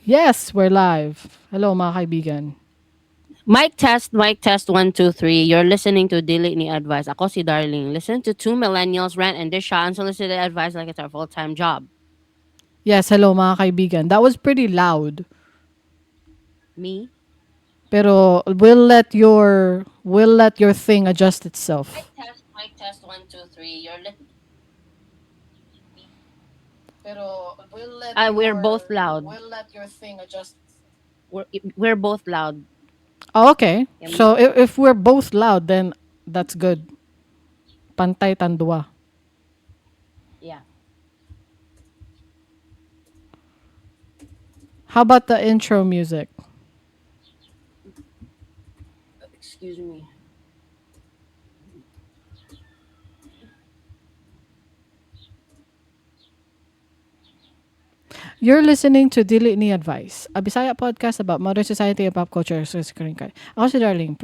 Yes, we're live. Hello mga kaibigan. Mic test, 1, 2, 3. You're listening to Daily Ni Advice. Ako si Darling. Listen to two millennials rant and dish out unsolicited advice like it's our full-time job. Yes, hello mga kaibigan. That was pretty loud. Me? Pero we'll let your thing adjust itself. Mic test, 1, 2, 3. Pero We're both loud. we'll let your thing adjust. We're both loud. Oh, okay. Yeah, So if we're both loud, then that's good. Pantay tandua. yeah. How about the intro music? Excuse me. You're listening to Dili Ni Advice, a Bisaya podcast about modern society and pop culture. Ako si Darling.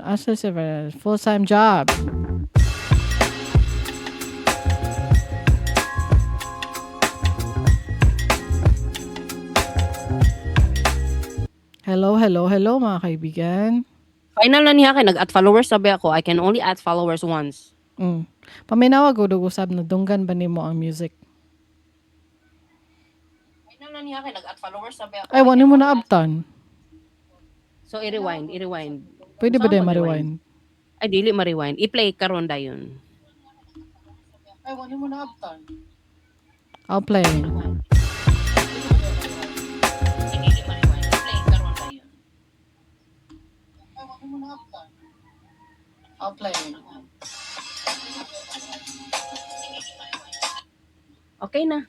As a full-time job. Hello, hello, hello mga kaibigan. Final na niya kay nag-add followers sabi ako. I can only add followers once. Paminawa ko usab na dunggan ba nimo ang music? Final na niya kay nag-add followers sabi ako. Ay, I wani can mo only na add. abtan. So, i-rewind. Pwede ba Saan din mag-rewind? ma-rewind? Ay, dili ma-rewind. I-play karon dayon. Ay, wani mo na abtan. I'll play. Dili ma-rewind. I-play karon dayon. Ay, wani mo na abtan. I'll play. Okay na.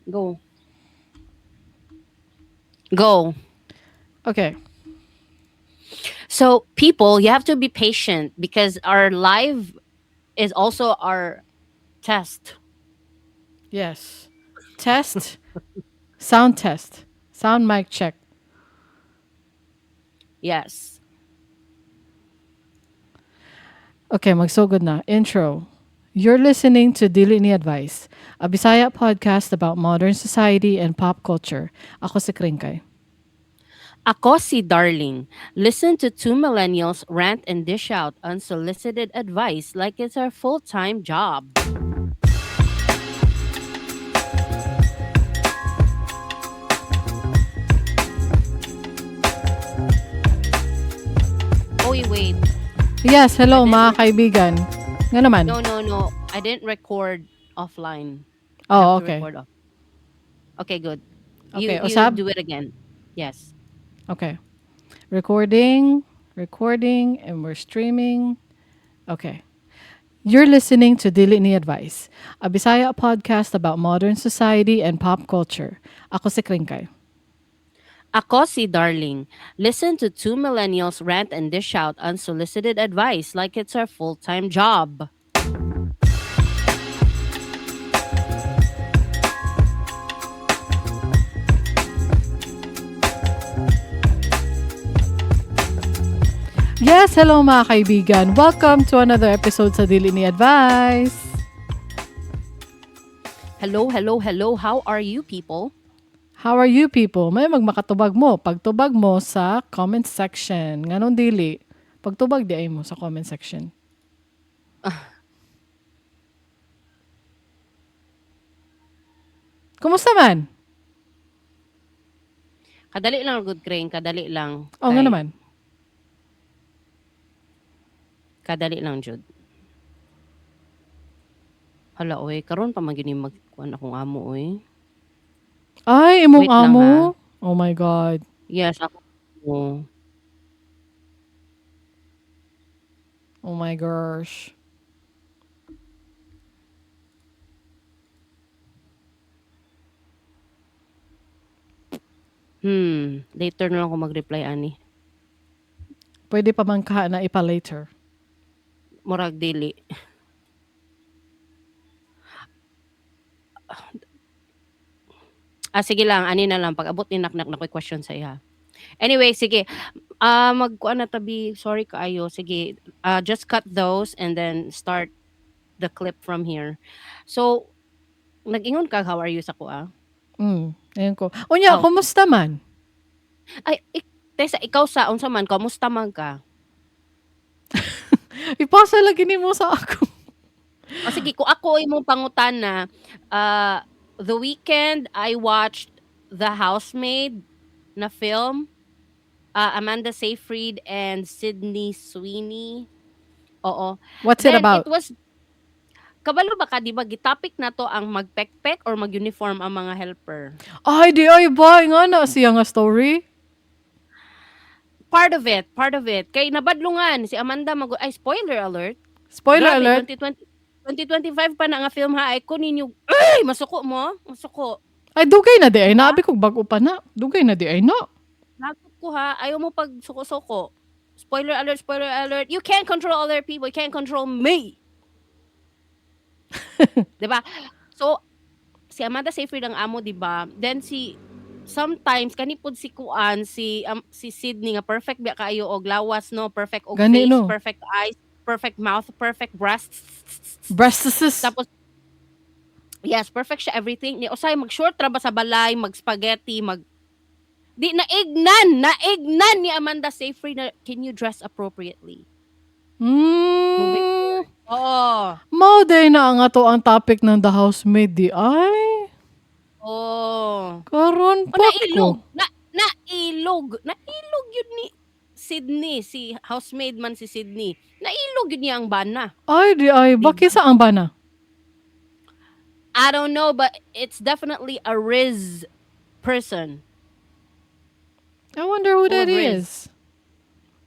Go. Go. Okay. So, people, you have to be patient because our live is also our test. Yes. Test. Sound test. Sound mic check. Yes. Okay, magsugod na. Intro. You're listening to Dili Ni Advice, a Bisaya podcast about modern society and pop culture. Ako si Kringkay. Ako si Darling. Listen to two millennials rant and dish out unsolicited advice like it's our full-time job. Oh, wait. Yes, hello I mga didn't kaibigan. Nga naman. No. I didn't record offline. I have Oh, to okay. record off. Okay, good. Okay, You usab? do it again. Yes. Okay. Recording, and we're streaming. Okay. You're listening to Dili Ni Advice, a Bisaya podcast about modern society and pop culture. Ako si Kringkay. Ako si Darling. Listen to two millennials rant and dish out unsolicited advice like it's our full-time job. Yes, hello mga kaibigan. Welcome to another episode sa Dili Ni Advice. Hello. How are you people? How are you people? May magmakatubag mo. Pagtubag mo sa comment section. Nganon dili. Pagtubag di ay mo sa comment section. Kumusta man? Kadali lang, good Crane. Kadali lang. Oh, nga naman. Kadali lang, Jud. Hala, oy. Karon pa maginim magkuhan akong amo, oy. Ay, imong Wait lang, ha. amo? Oh my God. Yes, ako. Oh my gosh. Later na lang ako mag-reply, ani. Pwede pa man ka na ipa later. Murag dili. Sige lang. Ani na lang. Pag abot ni naknak na ko'y question sa iya. Anyway, sige. Magkuan na tabi. Sorry kaayo. Sige. Just cut those and then start the clip from here. So, Nag-ingon ka, how are you sa ko Ayun ko. Unya, Oh. kumusta man? Ay, Tessa, ikaw sa, unsa man, kamusta man ka? Ipasa lagi ni mo sa ako. O sige, kung ako imong pangutana, the weekend, I watched The Housemaid na film, Amanda Seyfried and Sydney Sweeney. Oo. What's it Then, it about? was, kabalo ba ka, di ba, gitopic na to ang magpekpek or mag-uniform ang mga helper? Ay, di ay ba? Nga na siya nga story. Part of it, part of it. Kay nabadlungan, si Amanda ay, spoiler alert. Spoiler Grabe, alert. 2025 pa na nga film ha, ay kunin yung, ay, masuko mo, masuko. Ay, dugay na di ay Diba? na. Abi kong bago pa na. Dugay na di ay na. Lagot ko ha, ayaw mo pag suko-suko. Spoiler alert, spoiler alert. You can't control other people, you can't control me. Diba? So, si Amanda Seyfried ang amo, diba? Then sometimes kanipod si Kuan, si Sydney nga perfect biya kaayo og lawas no, perfect og Gani, face, no? perfect eyes, perfect mouth, perfect breasts. Breasts. Tapos yes, perfect siya everything. Ni usay mag short ra ba sa balay, mag spaghetti, di naignan ni Amanda Seyfried na can you dress appropriately? Moving forward. Oo. Mao day na ang ato ang topic ng The Housemaid di ay. Oh. Karon O pa nailog. ko. Nailog yun ni Sydney, si housemaid man si Sydney. Nailog yun niya ang bana. Ay, di ay. Diba? Bakit sa ang bana? I don't know, but it's definitely a Riz person. I wonder who that Full of Riz. is.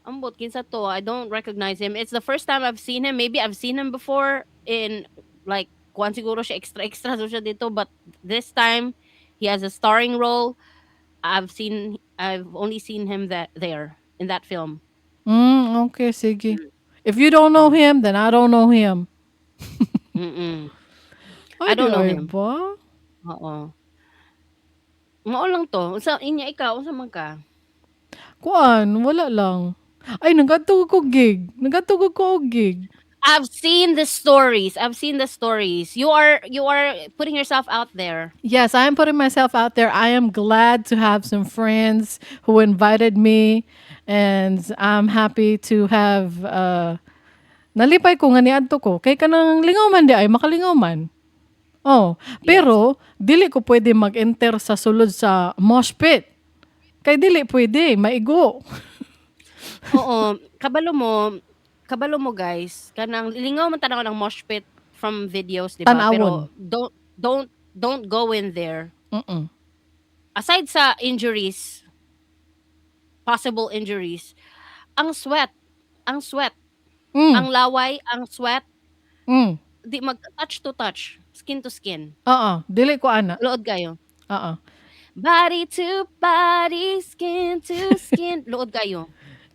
Ambot, kinsa to. I don't recognize him. It's the first time I've seen him. Maybe I've seen him before in, like, kuan siguro siya extra so siya dito. But this time, he has a starring role. I've only seen him there in that film. Okay, sige. If you don't know him, then I don't know him. Mm-mm. Ay, I don't di know ay him. ba? Oo. Mao lang to. Unsa inya ikaw, unsa man ka? Kuan, wala lang. Ay, nagatugog ko gig. Nagatugog ko og gig. I've seen the stories. You are putting yourself out there. Yes, I am putting myself out there. I am glad to have some friends who invited me, and I'm happy to have nalipay ko nga niadto ko kay kanang lingaw man di ay makalingaw man. Oh, pero dili ko pwede mag-enter sa sulod sa mosh pit. Kay dili pwede, maigo. Oo, kabalo mo guys. Kanang lingaw man tanaw ng mosh pit from videos, di ba? Tanawon. Pero don't go in there. Mm-mm. Aside sa injuries, possible injuries, ang sweat, ang Mm. laway, ang sweat, Mm. di mag-touch to touch, skin to skin. Dili ko ana. Lood kayo. Oo. Body to body, skin to skin. Lood kayo.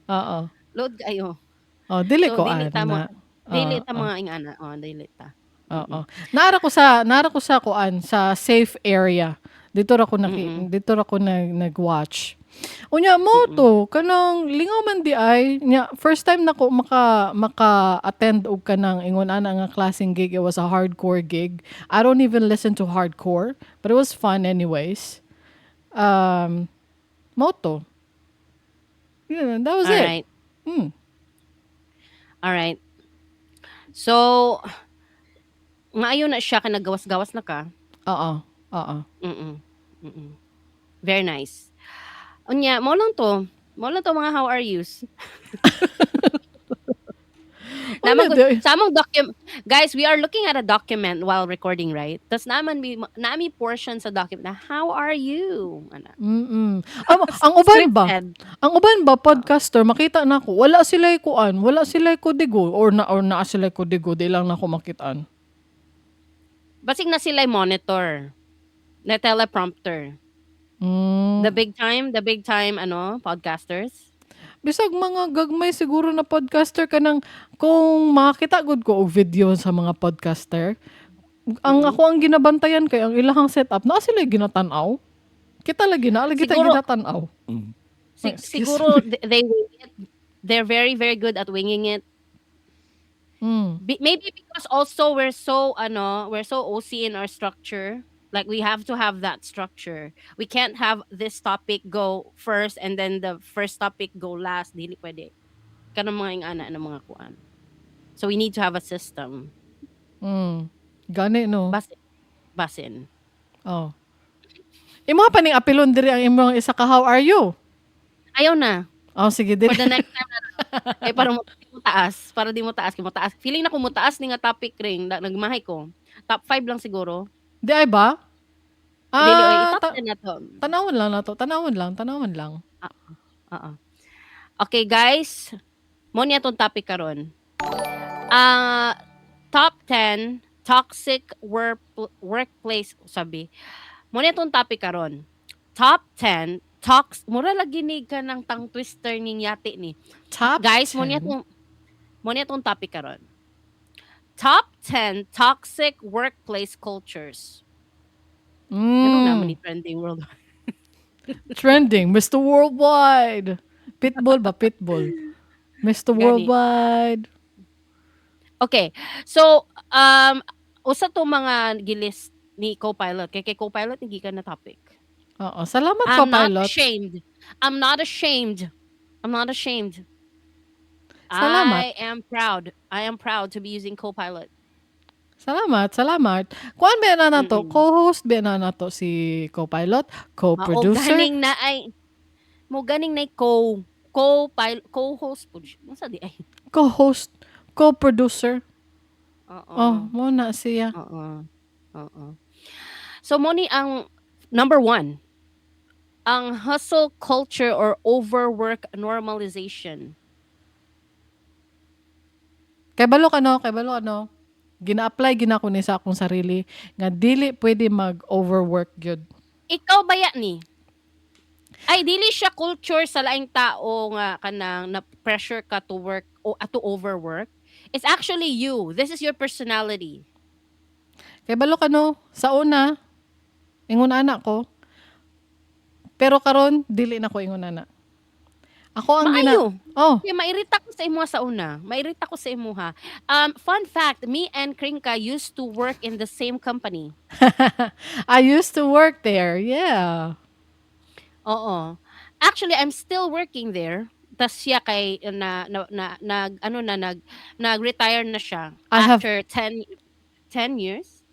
Oo. Load kayo. Oh, dili So, ko dili ta ana. dili ta mga ingana. Dili ta. Oo. Naara ko sa kuan sa safe area. Dito ra ko nag-watch. Unya mo to kanang lingaw man di ay nya first time nako maka-attend og kanang ingon ana nga klaseng gig. It was a hardcore gig. I don't even listen to hardcore, but it was fun anyways. Moto. Yeah, that was All it. right. Mm. All right. So, maayo na siya ka naggawas-gawas na ka. Oo. Oo. Mm. Very nice. Unya, mo lang to mga how are yous. Wala di ay. Sa among guys, we are looking at a document while recording, right? Tas nami portion sa document na how are you? Ana. Ang uban ba? Scripted. Ang uban ba podcaster makita nako wala sila kuan, wala sila kodigo or na sila kodigo di lang nako makitaan. Basig na sila monitor. Na teleprompter. The big time podcasters. Bisag mga gagmay siguro na podcaster kanang kung makita gud ko og video sa mga podcaster. Ako ang ginabantayan kay ang ilahang setup na sila ginatan-aw. Kita lagi Siguro- ginatan-aw. Excuse Siguro they wing it. They're very very good at winging it. Mm. Maybe because also we're so OC in our structure. Like we have to have that structure. We can't have this topic go first and then the first topic go last. Dili pwede. Kanang mga ingana ng mga kuan. So we need to have a system. Mm. Gani no. Basin. Basin. Oh. Imo pa ning apilon diri ang imong isa ka how are you? Ayaw na. Oh, sige For dili. the next time na lang. Kay para mo taas. Para di mo taas. Kay mo taas. Feeling na kung mo taas ni nga topic ring. Nagmahay ko. Top 5 lang siguro. Di ay ba? Dili, oy, Ah, itop 10 na to. tanawon lang na to. Tanawon lang. Oo. Okay, guys. Mo niya tong topic karon. Ah, top 10 toxic workplace sabi. Mo niya tong topic karon. Top 10 mura lagi ni ka ng tang twister ning yati ni. Top Guys, 10. mo niya tong topic karon. Top 10 toxic workplace cultures. Ganun naman ni trending world. Trending. Mr. Worldwide. Pitbull ba? Pitbull. Mr. Gani. Worldwide. Okay. So, usa to mga gilist ni Copilot. Kay Copilot hindi ka na topic. Oo. Salamat I'm not Copilot. ashamed. I'm not ashamed. I'm not ashamed. Salamat. I am proud. I am proud to be using Copilot. Salamat. Kuan ba na to? Mm-mm. Co-host ba na to si Copilot? O Co-producer? ganing na ay mo ganing na co-host po. Unsa di ay? Co-host? Co-producer? Oo. Oh, mo na siya. Oo. Oo. So mo ni ang number 1. Ang hustle culture or overwork normalization. Kay balo ano? Gina-apply gina ko ni sa akong sarili nga dili pwede mag-overwork gyud. Ikaw ba ya ni? Ay dili siya culture sa laing tao nga kanang na pressure ka to work o to overwork. It's actually you. This is your personality. Kay balo sa una ingon anak ko. Pero karon dili na ko ingon anak. Ako ang Maayo. Oh, Kaya mairita ko sa imuha sa una. Mairita ko sa imuha. Fun fact, me and Krinka used to work in the same company. I used to work there. Yeah. Oo. Actually, I'm still working there. Tas siya kay nag-retire na siya I have after 10 years.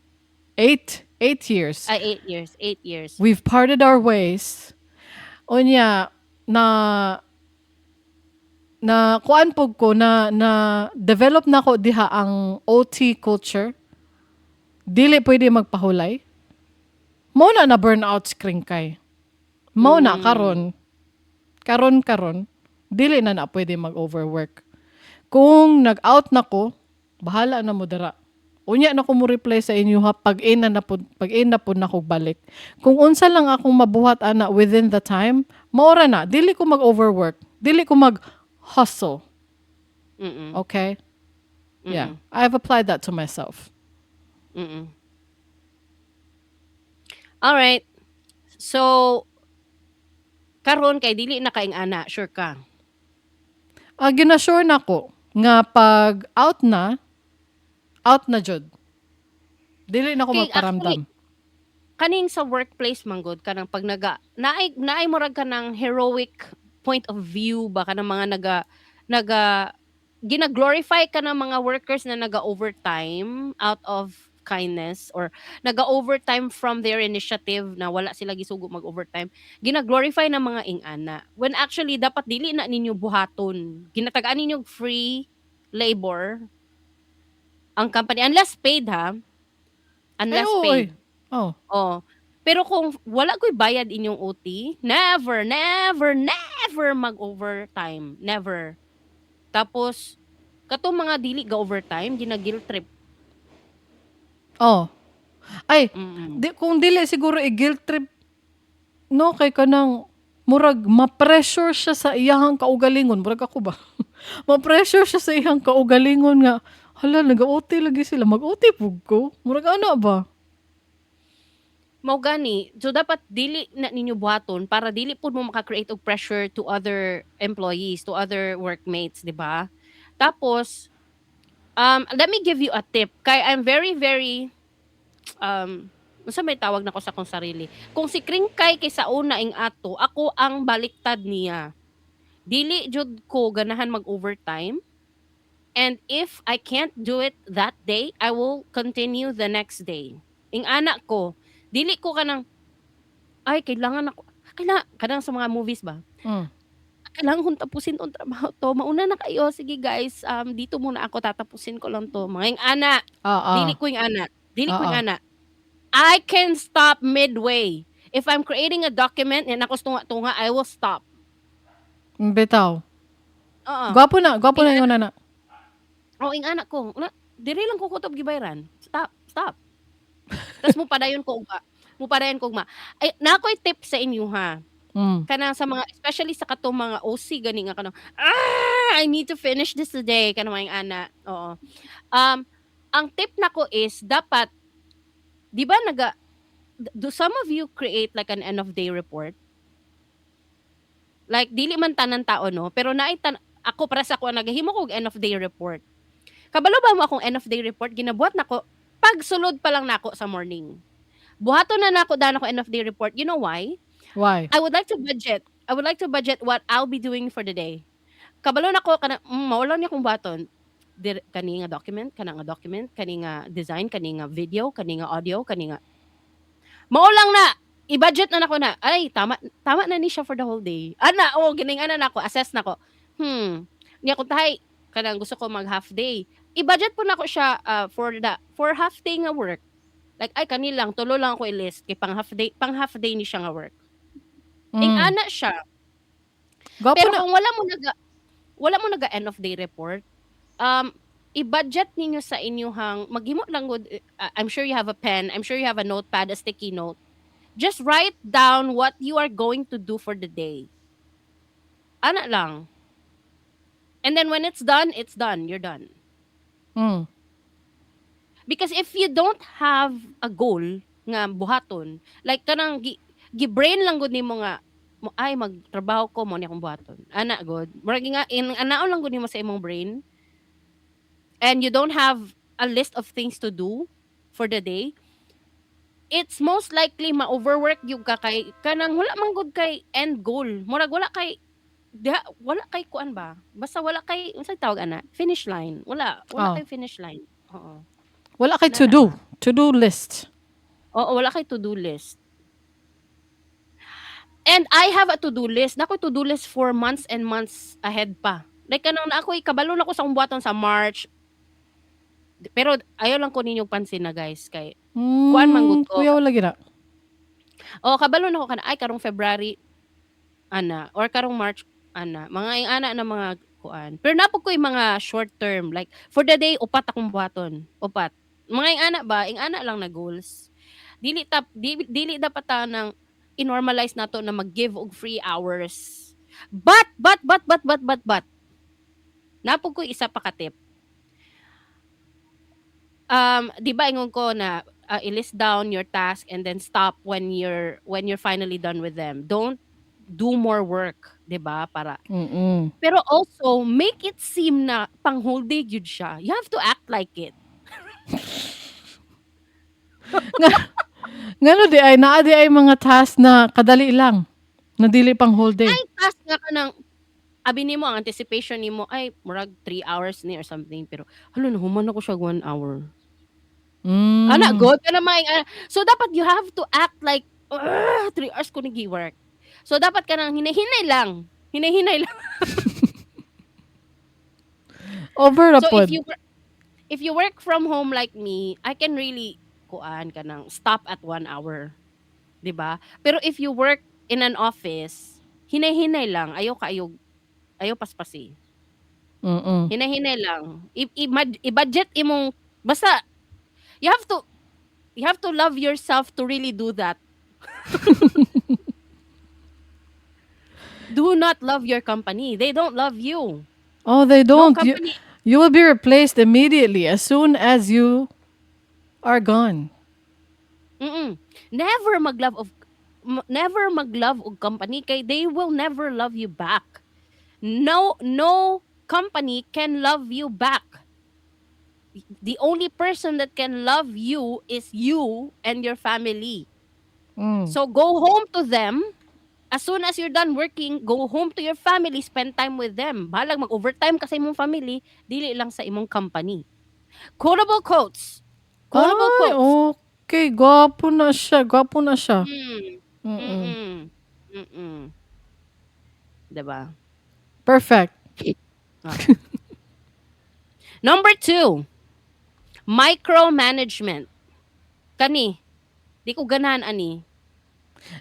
8 years. 8 years. 8 years. We've parted our ways. Unya na kuan pug ko na develop na ko diha ang OT culture. Dili pwede magpahulay. Mo na burnout screen kay. Mo na karon dili na pwede mag-overwork. Kung nag-out na ko, bahala na mo dara. Unya na ko mo reply sa inyo ha pag-in na pud na ko balik. Kung unsa lang akong mabuhat ana within the time, maora na dili ko mag-overwork. Dili ko mag-hustle. Mm-mm. Okay? Yeah. I've applied that to myself. Mm-mm. All right. So karon kay dili na kaing ana, sure ka. Ginasure na ko nga pag out na jud. Dili na ko Kay magparamdam. Kaning sa workplace manggod kanang pag naay murag ka ng heroic point of view ba kanang mga gina-glorify ka ng mga workers na naga-overtime out of kindness or naga-overtime from their initiative na wala sila gisugo mag-overtime. Gina-glorify ng mga ingana. When actually dapat dili na ninyo buhaton. Ginatagaan ninyo free labor ang company unless paid ha. Unless paid. Oh. Oh. Pero kung wala ko'y bayad inyong OT, never mag-overtime. Never. Tapos, katong mga dili ga overtime, gina-guilt trip. Oh. Ay, Mm-mm. kung dili siguro i-guilt trip, no, kay kanang murag ma-pressure siya sa iyahang kaugalingon. Murag ako ba? Ma-pressure siya sa iyang kaugalingon nga, hala, nag-OT lagi sila. Mag-OT pug ko. Murag ano ba? Mao gani. So, dapat dili na ninyo buhaton para dili po mo maka-create og pressure to other employees, to other workmates, di ba? Tapos, Let me give you a tip. Kay I'm very, very, unsa may tawag nako sa akong sarili. Kung si Kringkay kay sa una ing ato, ako ang baliktad niya. Dili jud ko ganahan mag-overtime. And if I can't do it that day, I will continue the next day. Ing anak ko, dili ko kanang, ay, kailangan ako, kanang sa mga movies ba? Mm. Kailangan kong tapusin 'tong trabaho 'to. Mauna na kayo, sige guys, dito muna ako, tatapusin ko lang 'to. Mga ing ana, Oo. dili ko Oo. ing ana. I can stop midway. If I'm creating a document and ako tunga-tunga, I will stop. Bitaw. Oo. Gwapo Ing na ana, yun na. ing anak ko, diri lang ko kutob gibayran. Stop, stop. Tas mo padayon ko ugma. Ay, nakoy tip sa inyo ha. Mm. Kanang sa mga, especially sa katong mga OC gani nga kanang, I need to finish this today kanang mga ana. Oo. Um, ang tip nako is dapat, 'di ba do some of you create like an end of day report? Like dili man tanan tao no, pero ako para sa ako nagahimo ko og end of day report. Kabalo ba mo akong end of day report ginabuhat nako pag sulod pa lang nako sa morning. Buhaton na nako daan ako end of day report. You know why? Why? I would like to budget. I would like to budget what I'll be doing for the day. Kabalo nako kana mao lang niya kung baton. Kani nga document, kana nga document, kani nga design, kani nga video, kani nga audio, kani nga mao lang na i-budget na nako na. Ay, tama na ni siya for the whole day. Ana, gining ana nako, assess nako. Niya ko tahay kanang gusto ko mag half day. I-budget po nako siya for half day nga work. Like ay kanilang tulo lang ako i-list kay pang half day ni siya nga work. Ing Mm. ana siya. Gwapo Pero na. kung wala mo naga end of day report, i-budget ninyo sa inyong maghimo lang gud. I'm sure you have a pen, I'm sure you have a notepad, a sticky note. Just write down what you are going to do for the day. Ana lang. And then when it's done, you're done. Mm. Because if you don't have a goal nga buhaton, like kanang gi-brain lang gud nimo nga ay magtrabaho ko mo ni akong buhaton. Ana gud. Murag nga anaon lang gud nimo sa imong brain, and you don't have a list of things to do for the day, it's most likely ma-overwork yung ka kay kanang wala man gud kay end goal. Murag wala kay kuan ba? Basta wala kay unsa tawag ana? Finish line. Wala Oh. kay finish line. Oo. Wala kay Nana lang. to do list. Oo, wala kay to-do list. And I have a to-do list. Nako to-do list for months and months ahead pa. Like kanang na ako'y kabalo na ko sa akong buhaton sa March. Pero ayaw lang ko ninyong pansin na guys kay kuan man gud ko. Kuya wala gina. Kabalo na ko kana ay karong February ana or karong March ana. Mga ing ana na mga kuan. Pero napog ko yung mga short term like for the day upat akong buhaton. Upat. Mga ing ana lang na goals. Dili dapat ta nang i-normalize nato na mag-give og free hours. But napog ko isa pa ka tip. Di ba ingon ko na i-list down your task and then stop when you're finally done with them. Don't do more work, 'di ba? Para Mm. pero also make it seem na pang whole day gyud siya. You have to act like it. Ngano di ay naa di ay mga task na kadali lang. Na dili pang whole day. Ay task nga kanang abi nimo ang anticipation nimo ay murag 3 hours ni or something pero halo nahuman ako siya 1 hour. Ana Mm. god kana so dapat you have to act like 3 hours ko nagi-work. So dapat kanang hinay-hinay lang. Hinay-hinay lang. Over na So pod. if you work from home like me, I can really kuan kanang stop at 1 hour. 'Di ba? Pero if you work in an office, hinay-hinay lang. Ayaw paspasi. Mm. Hinay-hinay lang. I-budget imong basta you have to love yourself to really do that. Do not love your company. They don't love you. Oh, they No don't. company. You will be replaced immediately as soon as you are gone. Mm-mm. Never maglove og company kay they will never love you back. No company can love you back. the only person that can love you is you and your family. Mm. So go home to them. As soon as you're done working, go home to your family, spend time with them. Balag mag-overtime ka sa imong family, dili lang sa imong company. Quotable quotes. Quotable Ay, quotes. okay. Gwapo na siya. Gwapo na siya. Mm. Mm-mm. Mm-mm. Mm-mm. Diba? Perfect. Oo. Number 2, micromanagement. Kani, di ko ganahan ani.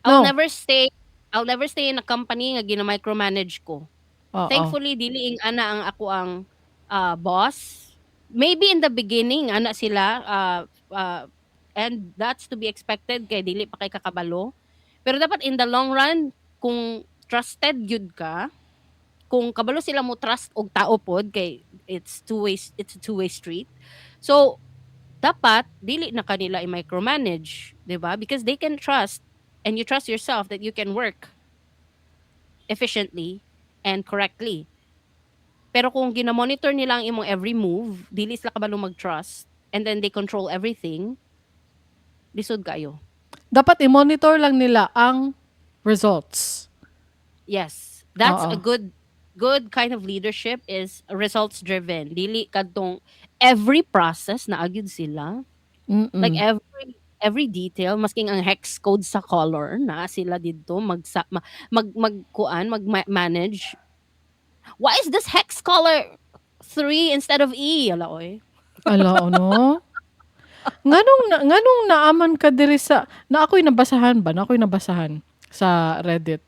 I'll No. never stay I'll never stay in a company nga gina-micromanage ko. Oo. Thankfully dili ing ana ang ako ang boss. Maybe in the beginning ana sila and that's to be expected kay dili pa kay kakabalo. Pero dapat in the long run kung trusted gyud ka, kung kabalo sila mo trust og tao pod kay it's a two-way street. So dapat dili na kanila i-micromanage, 'di ba? Because they can trust and you trust yourself that you can work efficiently and correctly. Pero kung gina-monitor nila ang imong every move, dili sila kabalo mag-trust, and then they control everything, lisod kayo. Dapat i-monitor lang nila ang results. Yes, that's a Oo. good kind of leadership is results driven. Dili kadtong every process na agyud sila, like Mm-mm. every detail masking ang hex code sa color na sila didto magkuan mag-manage. Why is this hex color 3 instead of E? Ala oy. Ala, ano? Nganong naaman ka diri sa na ako'y nabasahan ba? Na ako'y nabasahan sa Reddit.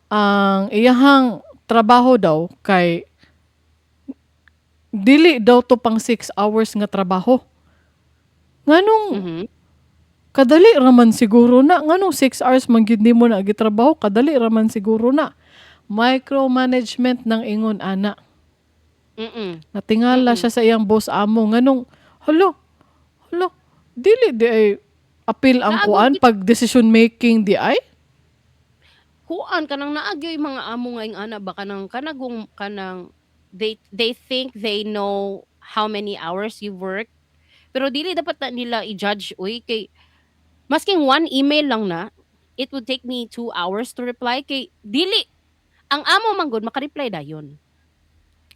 Ang iyahang trabaho daw kay dili daw to pang 6 hours nga trabaho. Nganong Mhm. kadali raman siguro na. Nganong 6 hours man gyud nimo na gitrabaho, kadali raman siguro na. Micromanagement ng ingon ana. Mm. Natingala Mm. siya sa iyang boss amo nganong hala, dili di ay appeal ang Naagod kuan pag decision making di ay? kuan kanang naagyo yung mga amo nga ing ana ba kanang they think they know how many hours you work pero dili dapat na nila i-judge uy kay masking one email lang na it would take me 2 hours to reply kay dili ang amo man gud maka-reply dayon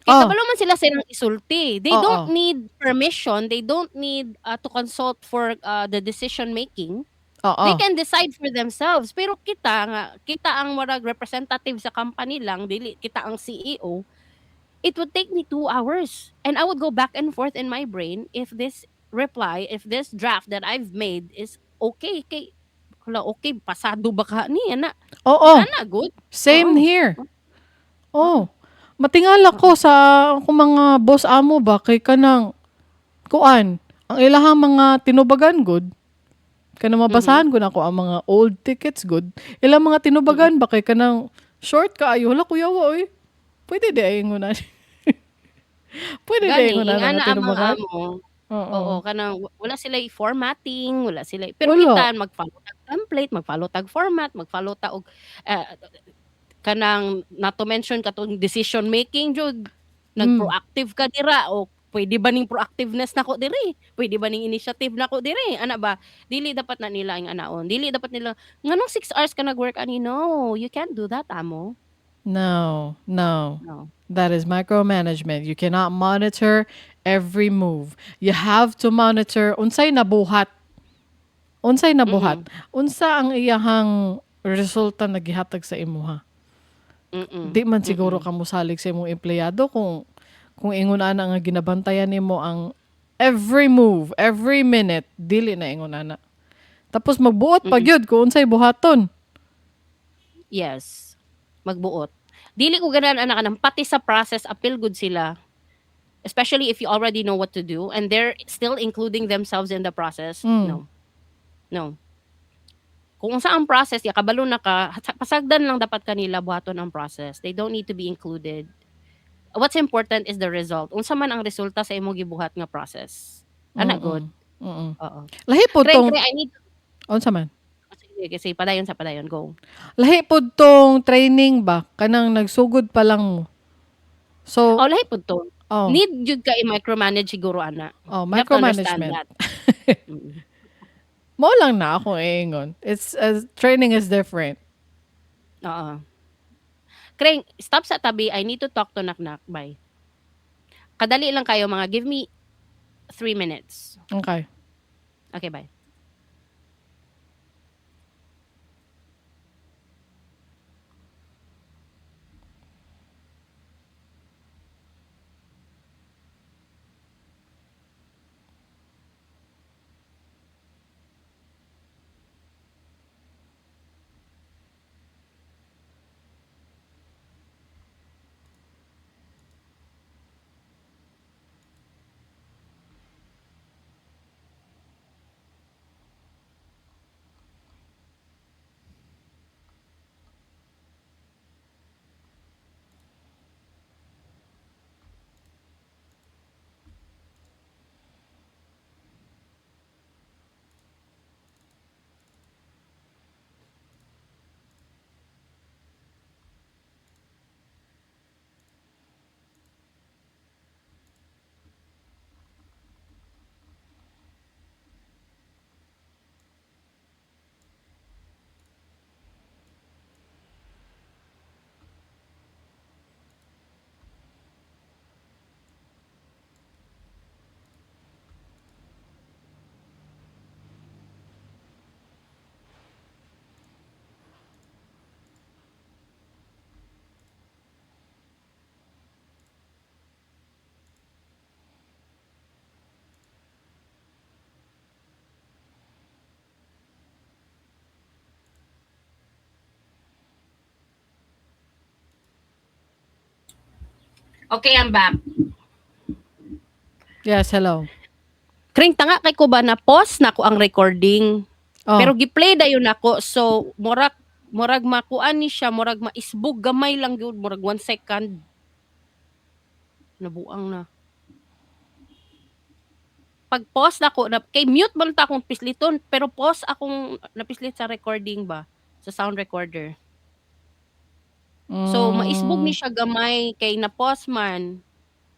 kay Oh, kabalo man sila silang isulti they don't oo. need permission they don't need to consult for the decision making. Oo. They can decide for themselves. Pero kita ang murag representative sa company lang, dili kita ang CEO. It would take me 2 hours. And I would go back and forth in my brain if this reply, if this draft that I've made is okay. Kay, wala, okay, pasado ba ka ni, ana? Di Oo. ana, good. Same Oo. here. Oo. Oh. Matingala Oo. ko sa akong mga boss amo ba kay kanang kuan. Ang ilahang mga tinubagan good. Kanang Mhm. mabasahan ko na ako ang mga old tickets good. Ilang mga Mm. tinubagan ba kay kanang short kaayo. Hala kuya wa oy. Pwede di ay ngunan. Pwede di ay Gani, ing ngunan nga ana ang mga tinubagan. amo. Oo. Oo, kanang wala sila'y formatting, wala sila pero Wala. kita mag-follow tag template, mag-follow tag format, mag-follow ta og ah, kanang not to mention katong decision making jud, Mm. nag-proactive ka dira o pwede ba ning proactiveness nako diri? Pwede ba ning initiative nako diri? Ana ba? Dili dapat na nila ang anaon. Dili dapat nila nganong 6 hours ka nag-work ani? No, you can't do that amo. No, no. No. That is micromanagement. You cannot monitor every move. You have to monitor unsay nabuhat. Unsay nabuhat. Mhm. Unsa ang iyahang resulta na gihatag sa imuha. Mm. Di man siguro Mm. ka mosalig sa imong empleyado kung ingon ana nga ginabantayan nimo ang every move, every minute, dili na ingon ana. Tapos magbuot pa Mm. gyud kung unsay buhaton. Yes. Magbuot. Dili ko ganahan ana kanang pati sa process apil good sila. Especially if you already know what to do and they're still including themselves in the process. Mm. No. No. Kung unsa ang process, ya kabalo na ka, pasagdan lang dapat kanila buhaton ang process. They don't need to be included. What's important is the result. Unsa man ang resulta sa imong gibuhat nga process. Ana good. Mm. Mm. Oo. Lahi pod tong I need unsa man? sige, kasi padayon sa padayon go. Lahi pod tong training ba kanang nagsugod pa lang mo. So, Oh, lahi pud to. Oh, Need jud ka i-micromanage siguro ana. oh, You have to understand micromanagement. that. Mm. Mo lang na ako ingon. It's training is different. Oo. Kreng, stop sa tabi. I need to talk to Naknak. Bye. Kadali lang kayo mga give me 3 minutes. Okay. Okay, bye. Okay, I'm back. Yes, hello. Kreng, tanga kay ko ba na pause na ko ang recording. Oh, Pero gi-play dayon ako. So, murag makuan ni siya, murag maisbog gamay lang gyud, murag 1 second. Nabuang na. Pag pause na ko, kay mute man ta akong pisliton, pero pause akong napislit sa recording ba, sa sound recorder. So, maisbog ni mm, siya gamay kay na pause man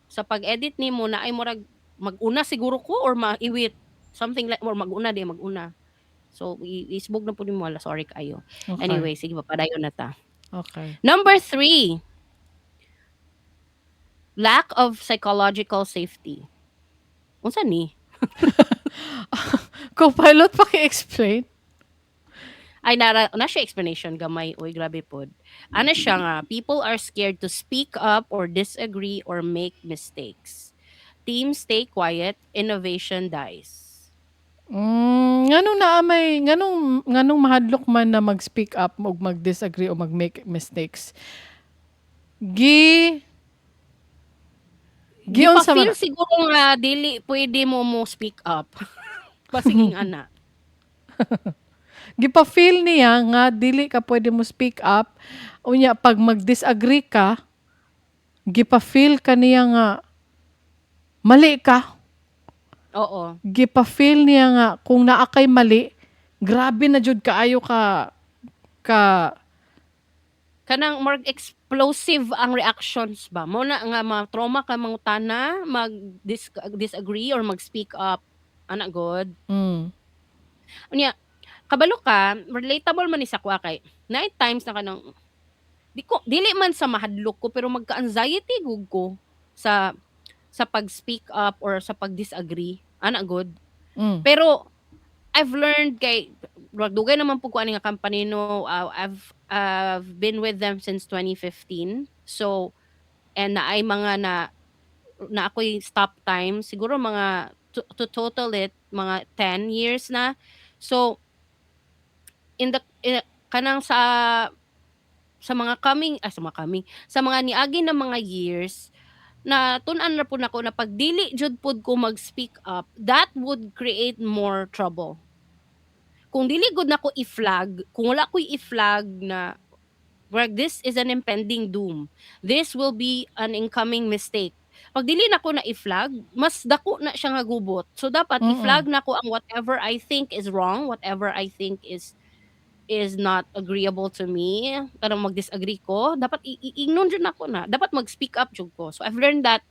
sa pag-edit nimo na ay murag mag-una siguro ko or maiwit something like or mag-una di mag-una. So, isbog na po nimo wala sorry kayo. okay. Anyway, sige padayon na ta. Okay. Number 3, lack of psychological safety. Unsa ni? Co-pilot, paki-explain. Ay na siya explanation gamay oy grabe pod. Ano siya nga people are scared to speak up or disagree or make mistakes. Teams stay quiet, innovation dies. Nganong naamay nganong mahadlok man na mag-speak up ug mag-disagree o mag-make mistakes. Gi Di pa giunsa man feel siguro nga dili pwede mo speak up. Pasiging ana. gipa-feel niya nga dili ka pwede mo speak up unya pag mag-disagree ka gipa-feel ka niya nga mali ka. Oo. Gipa-feel niya nga kung naa kay mali, grabe na jud kaayo ka Kanang more explosive ang reactions ba? Mo na nga ma-trauma ka mangutana, disagree or mag-speak up. Ana god. mm, Unya, kabalo ka, relatable man ni sa kuha kay night times na kanang dili man sa mahadlok ko pero magka-anxiety gud ko sa pag-speak up or sa pag-disagree. Ana good. mm, Pero I've learned kay dugay naman po ko ani nga company no I've been with them since 2015. So and na ay mga na ako'y stop time siguro mga to total it mga 10 years na. So kanang sa mga coming sa mga niagi na mga years na tun-an na po nako na pag dili jud pod ko mag-speak up, that would create more trouble. Kung dili gud nako i-flag, kung wala ko i-flag na wag this is an impending doom. This will be an incoming mistake. Pag dili nako na i-flag, mas dako na siya nga gubot. So dapat mm, i-flag nako ang whatever I think is wrong, whatever I think is not agreeable to me, parang mag-disagree ko, dapat i-ignon jud nako na. Dapat mag-speak up jud ko. So I've learned that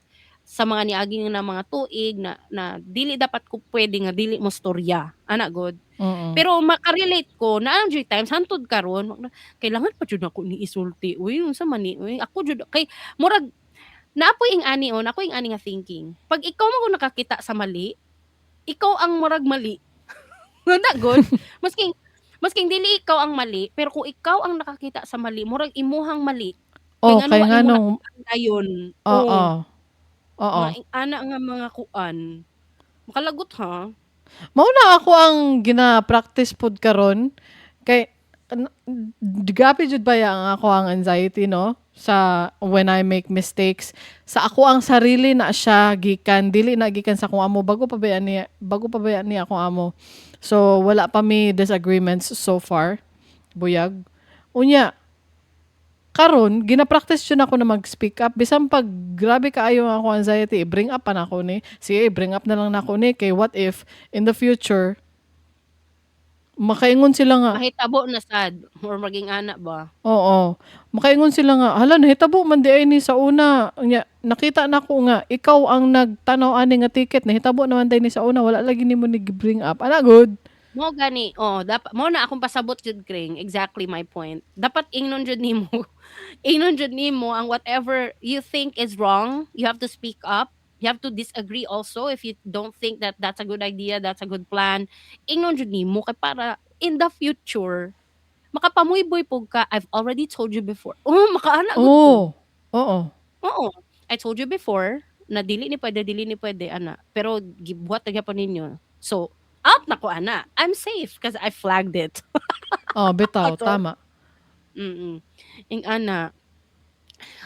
sa mga niaging na mga tuig na dili dapat ko pwede nga dili mo storya ana god. Mm. Pero maka-relate ko na ang joy times hantod karon kailangan pa jud ako ni isulti uy unsa man ni uy ako jud kay murag naapoy ing ani on ako ing ani nga thinking pag ikaw man kung nakakita sa mali ikaw ang murag mali ana god masking masking dili ikaw ang mali pero kung ikaw ang nakakita sa mali murag imuhang mali kay Oh, ngano kay wa nga nimo nung nakita dayon oo, oh oo. mga ana nga mga kuan makalagot ha. Mao na ako ang gina-practice pod karon kay grabe jud ba ang ako ang anxiety no sa when I make mistakes sa ako ang sarili na siya gikan dili na gikan sa akong amo bago pa ba niya akong amo. So wala pa mi disagreements so far buyag unya karon gina-practice jud ako na mag-speak up bisan pag grabe kaayo ang ako anxiety bring up pa na ako ni sige bring up na lang nako ni kay what if in the future makaingon sila nga Mahitabo na sad or maging ana ba. oo makaingon sila nga hala nahitabo man di ay ni sa una nya nakita na ko nga ikaw ang nagtanaw ani nga ticket nahitabo naman day ni sa una wala lagi nimo ni bring up ana good. Mo gani, oh, dapat mo na akong pasabot jud kring, exactly my point. Dapat ingnon jud nimo. Ingnon jud nimo ang whatever you think is wrong, you have to speak up. You have to disagree also if you don't think that that's a good idea, that's a good plan. Ingnon jud nimo kay para in the future makapamuy-boy pug ka. I've already told you before. Oh, makaana gud ko. Oo, oo, Oo, I told you before na dili ni pwede ana. Pero gibuhat na gyapon ninyo. So, out na ko ana. I'm safe because I flagged it. oh bitaw So, tama. mm ing ana.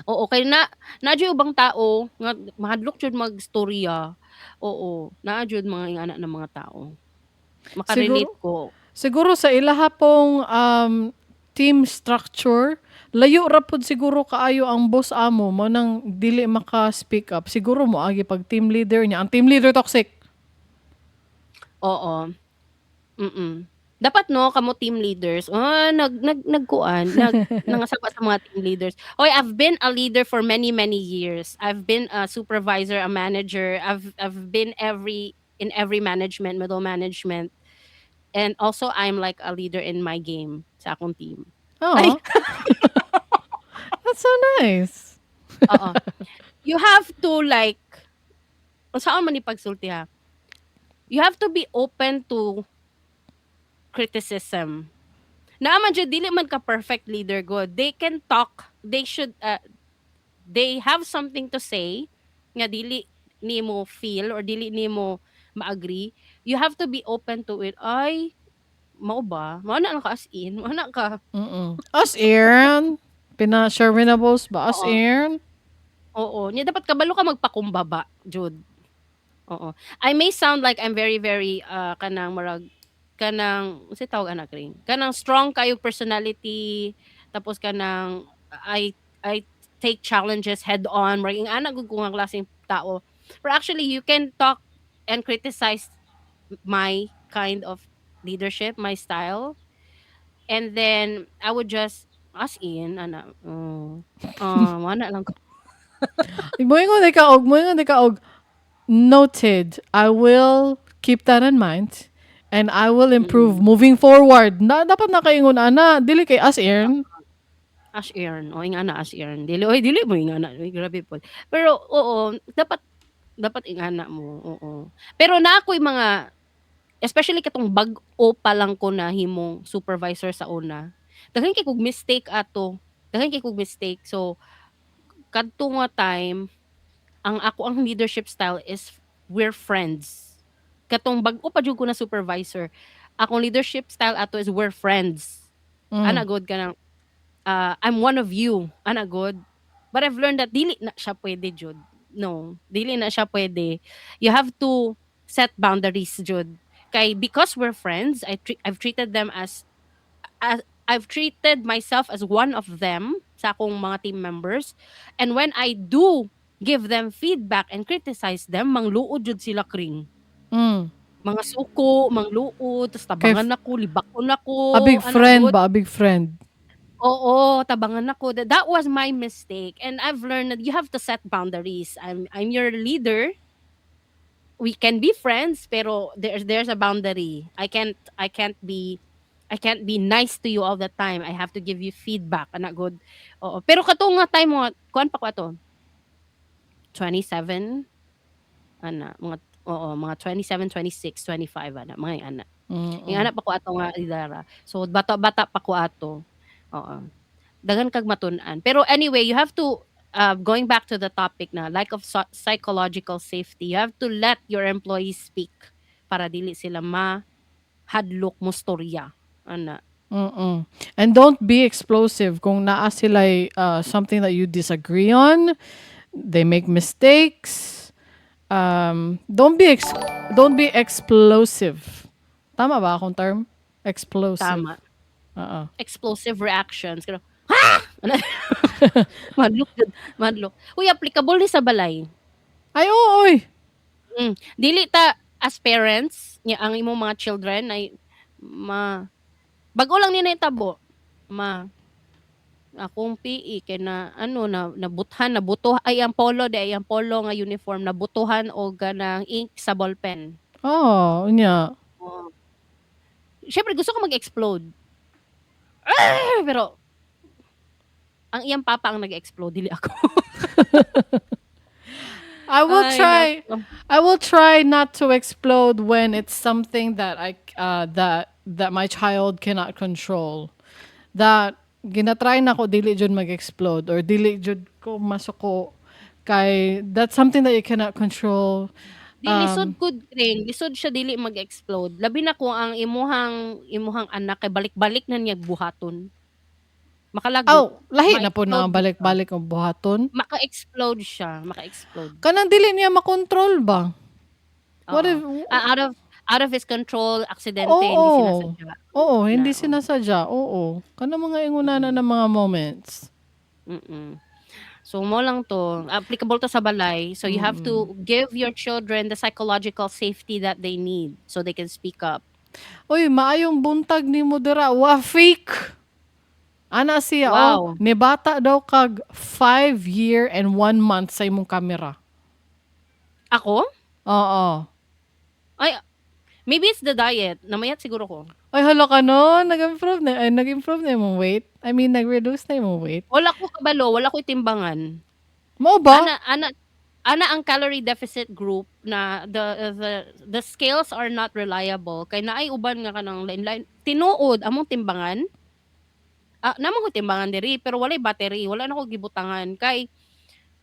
Oo, kay na jud ubang tao nga mahadlok jud magstorya. Oo, naa jud mga ing ana ng mga tao. Makarelate Siguro ko. siguro sa ilaha pong team structure, layo ra pud siguro kaayo ang boss amo mo nang dili maka-speak up. Siguro mo agi pag team leader niya. Ang team leader toxic. Oo. Dapat no kamo team leaders. Nagkuan, nangasaba sa mga team leaders. Oy, I've been a leader for many many years. I've been a supervisor, a manager. I've been in every management, middle management. And also I'm like a leader in my game sa akong team. Ay, Oh, that's so nice. oo. You have to like saan man ipagsulti ha. You have to be open to criticism. Naaman jud dili man ka perfect leader god. They can talk. They have something to say nga dili nimo feel or dili nimo ma-agree. You have to be open to it. Ay, mao ba? Mao na lang ka as in. Mao na ka. As in, pina-Sherwinables ba as Oo. in? Oo. Nya dapat kabalo ka magpakumbaba, Jud. Oo. I may sound like I'm very very kanang marag kanang unsa tawag anak ring kanang strong kayo personality tapos kanang I take challenges head on maraging ana gud ko nga klaseng tao but actually you can talk and criticize my kind of leadership my style and then I would just as in ana wala lang ko. Moingon ka og, noted. I will keep that in mind. And I will improve Mm. moving forward. Na, dapat nakaingon ana, dili kay as in. As earn o ingana as earn dili mo ingana uy, grabe po pero oo dapat dapat ingana mo oo pero na ako'y mga especially katong bag-o pa lang ko na himong supervisor sa una daghan kay kog mistake ato daghan kay kog mistake so kadto nga time ang ako ang leadership style is we're friends katong bag-o pa jud ko na supervisor akong leadership style ato is we're friends ana Mm. god ka I'm one of you, ana god. But I've learned that dili na siya pwede, Jud. No, dili na siya pwede. You have to set boundaries, Jud. Kay because we're friends, I've treated them as I've treated myself as one of them sa akong mga team members. And when I do give them feedback and criticize them, mangluod jud sila kring. Mm. Mga suko, mangluod, tas Kay tabangan ako, libakon a ako, big ana friend god. ba? A big friend. Oo, tabangan ako. That was my mistake, and I've learned that you have to set boundaries. I'm your leader. We can be friends, pero there's a boundary. I can't be nice to you all the time. I have to give you feedback, ana good. Oo. Pero kato nga time mo, kuan pa ko ato, 27 ana mga, oo, mga 27, 26, 25 ana mga ana. Yung Mm. anak pa ko ato nga idara. So bata-bata pa ko ato. Oo. Daghan kag matun-an. Pero anyway, you have to going back to the topic na lack of psychological safety. You have to let your employees speak para dili sila hadlok mo storya. Ana. Mm. And don't be explosive kung naa sila something that you disagree on. They make mistakes. Don't be explosive. Tama ba akong term? Explosive. Tama. Uh-uh. Explosive reactions. Kano, ha! Ana. Madlok jud, madlok. Uy, applicable ni sa balay. Ay, oo, oy. Dili ta as parents, ang imong mga children ay ma bago lang ni nahitabo. Ma akong PE kay na ano na nabuthan nabuto ay ang polo ay ang polo nga uniform nabutuhan og ganang ink sa ballpen. Oh, unya. Oo. Siyempre gusto ko mag-explode. Pero ang iyang papa ang nag-explode dili ako. I will Ay try. nako. I will try not to explode when it's something that that my child cannot control. That ginatry na ko dili jud mag-explode or dili jud ko masuko kay that's something that you cannot control. Di lisod good ring, lisod siya dili mag-explode. Labi na kung ang imuhang anak kay balik-balik na niya buhaton. Makalagot, Lahi na po na ma-explode ang gyud siya. balik-balik ang buhaton. Maka-explode siya, maka-explode. Kanang dili niya makontrol ba? What Oo. if Out of his control, aksidente, hindi Oo. sinasadya Oo, na, hindi sinasadya. Oo. Kanang mga inguna ng mga moments. mm. So mo lang 'to, applicable 'to sa balay. So you have to give your children the psychological safety that they need so they can speak up. Uy, maayong buntag ni mo dira. Wa fake. Ana siya, Wow! ni bata daw kag 5 year and 1 month sa imong kamera. Ako? Oo. Ay, maybe it's the diet, namayat siguro ko. Ay, hala ka no, nag-improve na imong weight. I mean, nag-reduce na imong weight. Wala ko kabalo, wala ko timbangan. Mo ba? Ana ana ana ang calorie deficit group na the scales are not reliable kay naay uban nga kanang lain-lain tinuod among timbangan. Namang ko timbangan diri pero walay battery, wala na ko gibutangan kay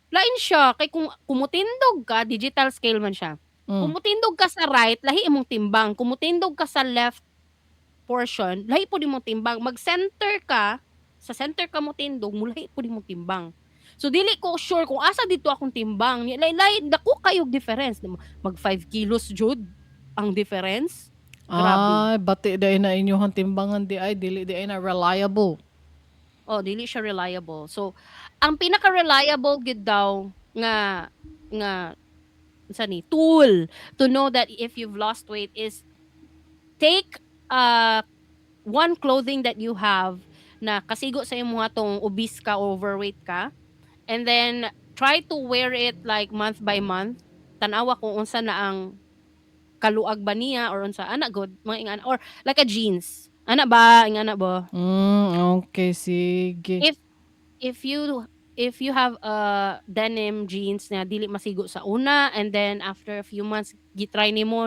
lain siya kay kung kumutindog ka digital scale man siya. Mm. Kumutindog ka sa right, lahi imong timbang. Kumutindog ka sa left portion, lahi po imong timbang. Mag-center ka, sa center ka mo tindog, lahi po imong timbang. So dili ko sure kung asa dito akong timbang. Lain dako kayog difference. Mag 5 kilos jud ang difference. Grabe. Ay, bati day na inyong timbangan di ay, dili di ay na reliable. Oh, dili siya reliable. So ang pinaka-reliable gid daw nga sa ni tool to know that if you've lost weight is take one clothing that you have na kasigo sa imo atong obese ka, overweight ka, and then try to wear it like month by month. Tanawa kung unsa na ang kaluag ba niya or unsa ana good mga ingana or like a jeans. Ana ba ingana ba? Okay, sige. If you have a denim jeans na dili masigo sa una and then after a few months gitry nimo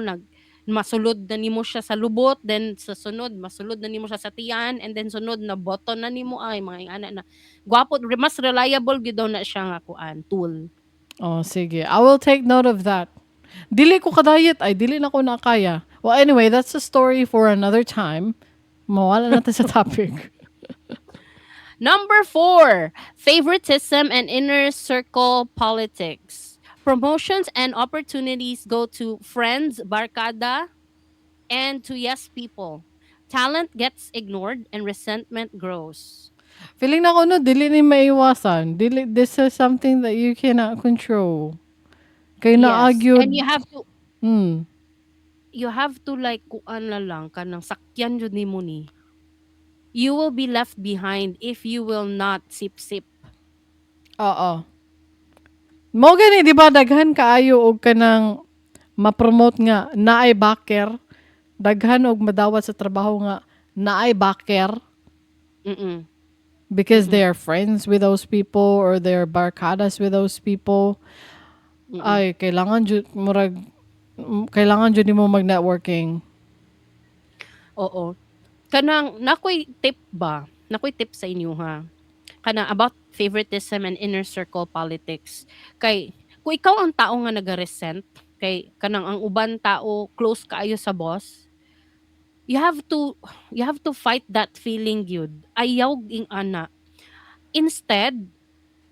masulod na nimo siya sa lubot, then sa sunod masulod na nimo siya sa tiyan, and then sunod na button na nimo ay mga ingana na gwapo, mas reliable gid daw na siya nga kuan tool. Oh, sige. I will take note of that. Dili ko ka-diet. Ay, dili na ko na kaya. Well, anyway, that's a story for another time. Mawala natin sa topic. Number 4, favoritism and inner circle politics. Promotions and opportunities go to friends, barkada, and to yes people. Talent gets ignored and resentment grows. Feeling na ko no, dili ni maiwasan. This is something that you cannot control. Kaya Yes. na-argued. And Hmm. you have to like kuan na lang kanang sakyan jud nimo ni. you will be left behind if you will not sip-sip. Oo. Mo gani di ba daghan kaayo og kanang ma-promote nga naay backer, daghan og madawat sa trabaho nga naay backer Mm-mm. because they Mm-mm. are friends with those people or they're barkadas with those people. Mm-mm. Ay kailangan jud murag kailangan jud nimo mag-networking. Oo. Kanang nakoy tip ba? Nakoy tip sa inyo ha. Kana about favoritism and inner circle politics. Kay kung ikaw ang tao nga naga-resent kay kanang ang uban tao close kaayo sa boss, you have to you have to fight that feeling gyud. Ayaw ing ana. Instead,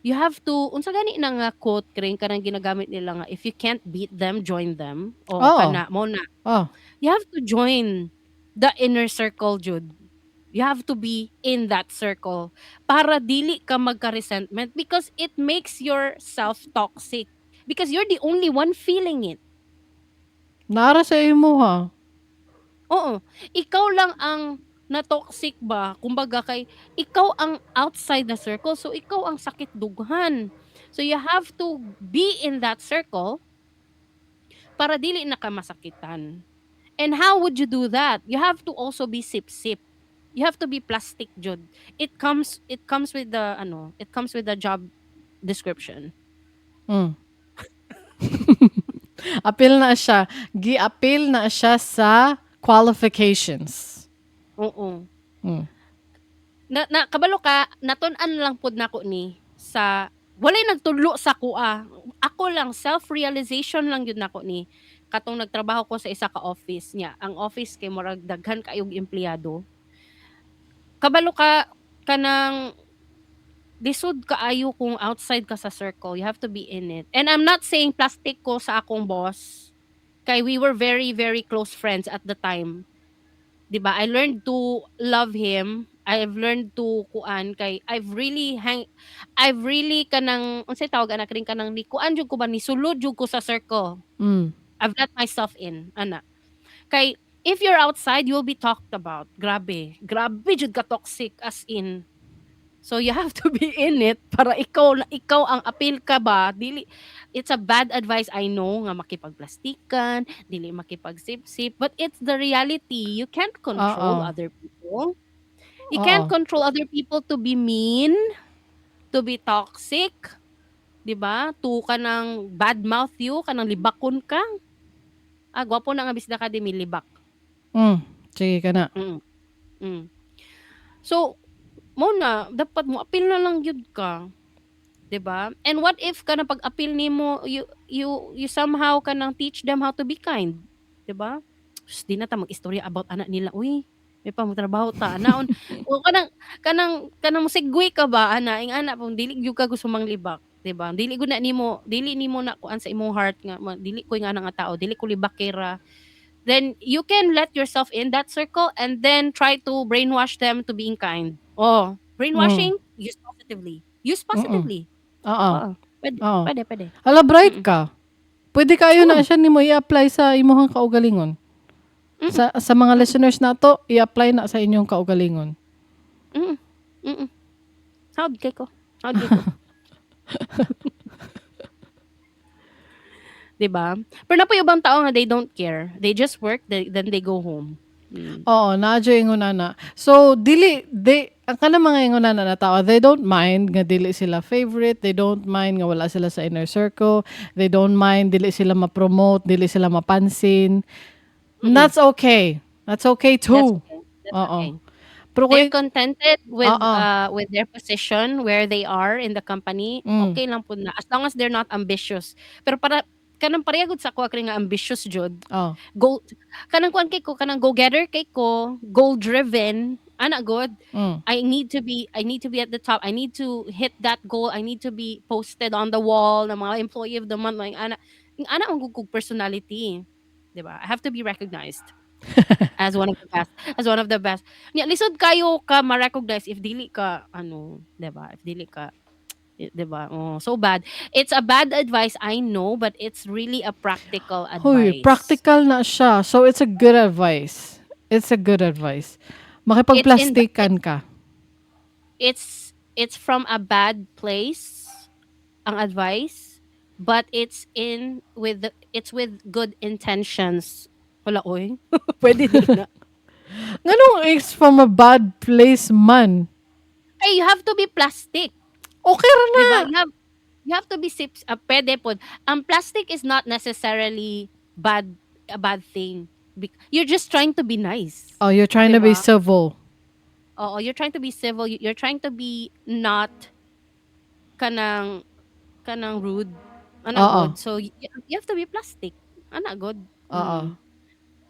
you have to unsa gani na nga quote kring kanang ginagamit nila nga if you can't beat them, join them. O Oo. kana mo na Oh. you have to join the inner circle, Jude. You have to be in that circle para dili ka magka-resentment because it makes yourself toxic because you're the only one feeling it. Nara sa imo ha. Oo, ikaw lang ang na-toxic ba, kumbaga kay ikaw ang outside the circle, so ikaw ang sakit dughan. So you have to be in that circle para dili na ka masakitan. And how would you do that? You have to also be sip-sip. You have to be plastic jud. It comes with the it comes with the job description. Mm. Apil na siya. Gi-appeal na siya sa qualifications. Oo. Mm. Na kabalo ka natun-an lang pud nako ni sa walay nagtudlo sa kuha. Ako lang self-realization lang yun nako ni katong nagtrabaho ko sa isa ka office niya. Ang office kay murag daghan kaayong empleyado. Kabalo ka kanang lisod kaayo kung outside ka sa circle. You have to be in it. And I'm not saying plastic ko sa akong boss. Kay we were very very close friends at the time. 'Di ba? I learned to love him. I've learned to kuan kay I've really kanang unsay tawag anak rin kanang ni kuan jud ko ba ni sulod jud ko sa circle. Mm. I've let myself in ana. Kay if you're outside you'll be talked about. Grabe. Grabe jud ka toxic as in. So you have to be in it para ikaw ang appeal ka ba dili it's a bad advice I know nga makipagplastikan, dili makipagsip-sip, but it's the reality. You can't control Oo. other people. You can't Oo. control other people to be mean, to be toxic, 'di ba? To ka ng bad mouth you, kanang libakon ka. Ah, gwapo na nga bisda ka di milibak. Mm. Sige ka na. Mm. Mm. So, mo na dapat mo appeal na lang gyud ka. 'Di ba? And what if ka na pag-appeal nimo you somehow kanang teach them how to be kind, 'di ba? Sus, di na ta mag-istorya about anak nila. Uy, may pamagtrabaho ta anaon. O kanang mosegue ka ba ana ing ana pong dili gyud ka gusto manglibak, 'di ba? Dili nimo na kuan sa imong heart nga dili ko nga nga tao, dili ko libakera. Then you can let yourself in that circle and then try to brainwash them to being kind. Oh, Mm. brainwashing, use positively. Use Mm. positively. Oo. Oo, puwede Oo. puwede puwede. Hala, bright Mm. ka. Pwede kayo na Oo, siya nimo i-apply sa imuhang kaugalingon. mm, Sa mga listeners nato, i-apply na sa inyong kaugalingon. mm, mm. Hawd kay ko, hawd kay ko. 'Di ba? Pero napoy ubang tao nga they don't care. They just work, then they go home. Mm. Oo, naadyo ingon na. So ang kanang mga ingon na tao, they don't mind nga dili sila favorite, they don't mind nga wala sila sa inner circle, they don't mind dili sila ma-promote, dili sila mapansin. And Mm. that's okay. That's okay That's too. okay. That's Oo. okay. Pero They're kung contented oo. with their position where they are in the company, Mm. okay lang pud na as long as they're not ambitious. Pero para kanang pareha gud sa ako kay nga ambitious jud. Oh. Goal kanang kuan kay ko kanang go-getter kay ko, goal driven, ana good. Mm. I need to be at the top. I need to hit that goal. I need to be posted on the wall ng mga employee of the month like ana. Yung ana ang gugug personality. 'Di ba? I have to be recognized as one of the best. As one of the best. Nya lisod kayo ka ma-recognize if dili ka ano, 'di ba? If dili ka 'di ba? Oh, so bad. It's a bad advice, I know, but it's really a practical Hoy, advice. practical na siya. So it's a good advice. It's a good advice. It's in the, Makipagplastikan ka. it's from a bad place ang advice, but it's with good intentions. Wala oy. Pwede din na. Nganong it's from a bad place man? Ay, you have to be plastic. Okay ra 'Di na. ba? You have to be pwede po. Ang plastic is not necessarily a bad thing. You're just trying to be nice. Oh, you're trying 'Di to be ba? civil. Oo, you're trying to be civil. You're trying to be not kanang kanang rude. Ana Oo. good. So you have to be plastic. Ana good. Oo.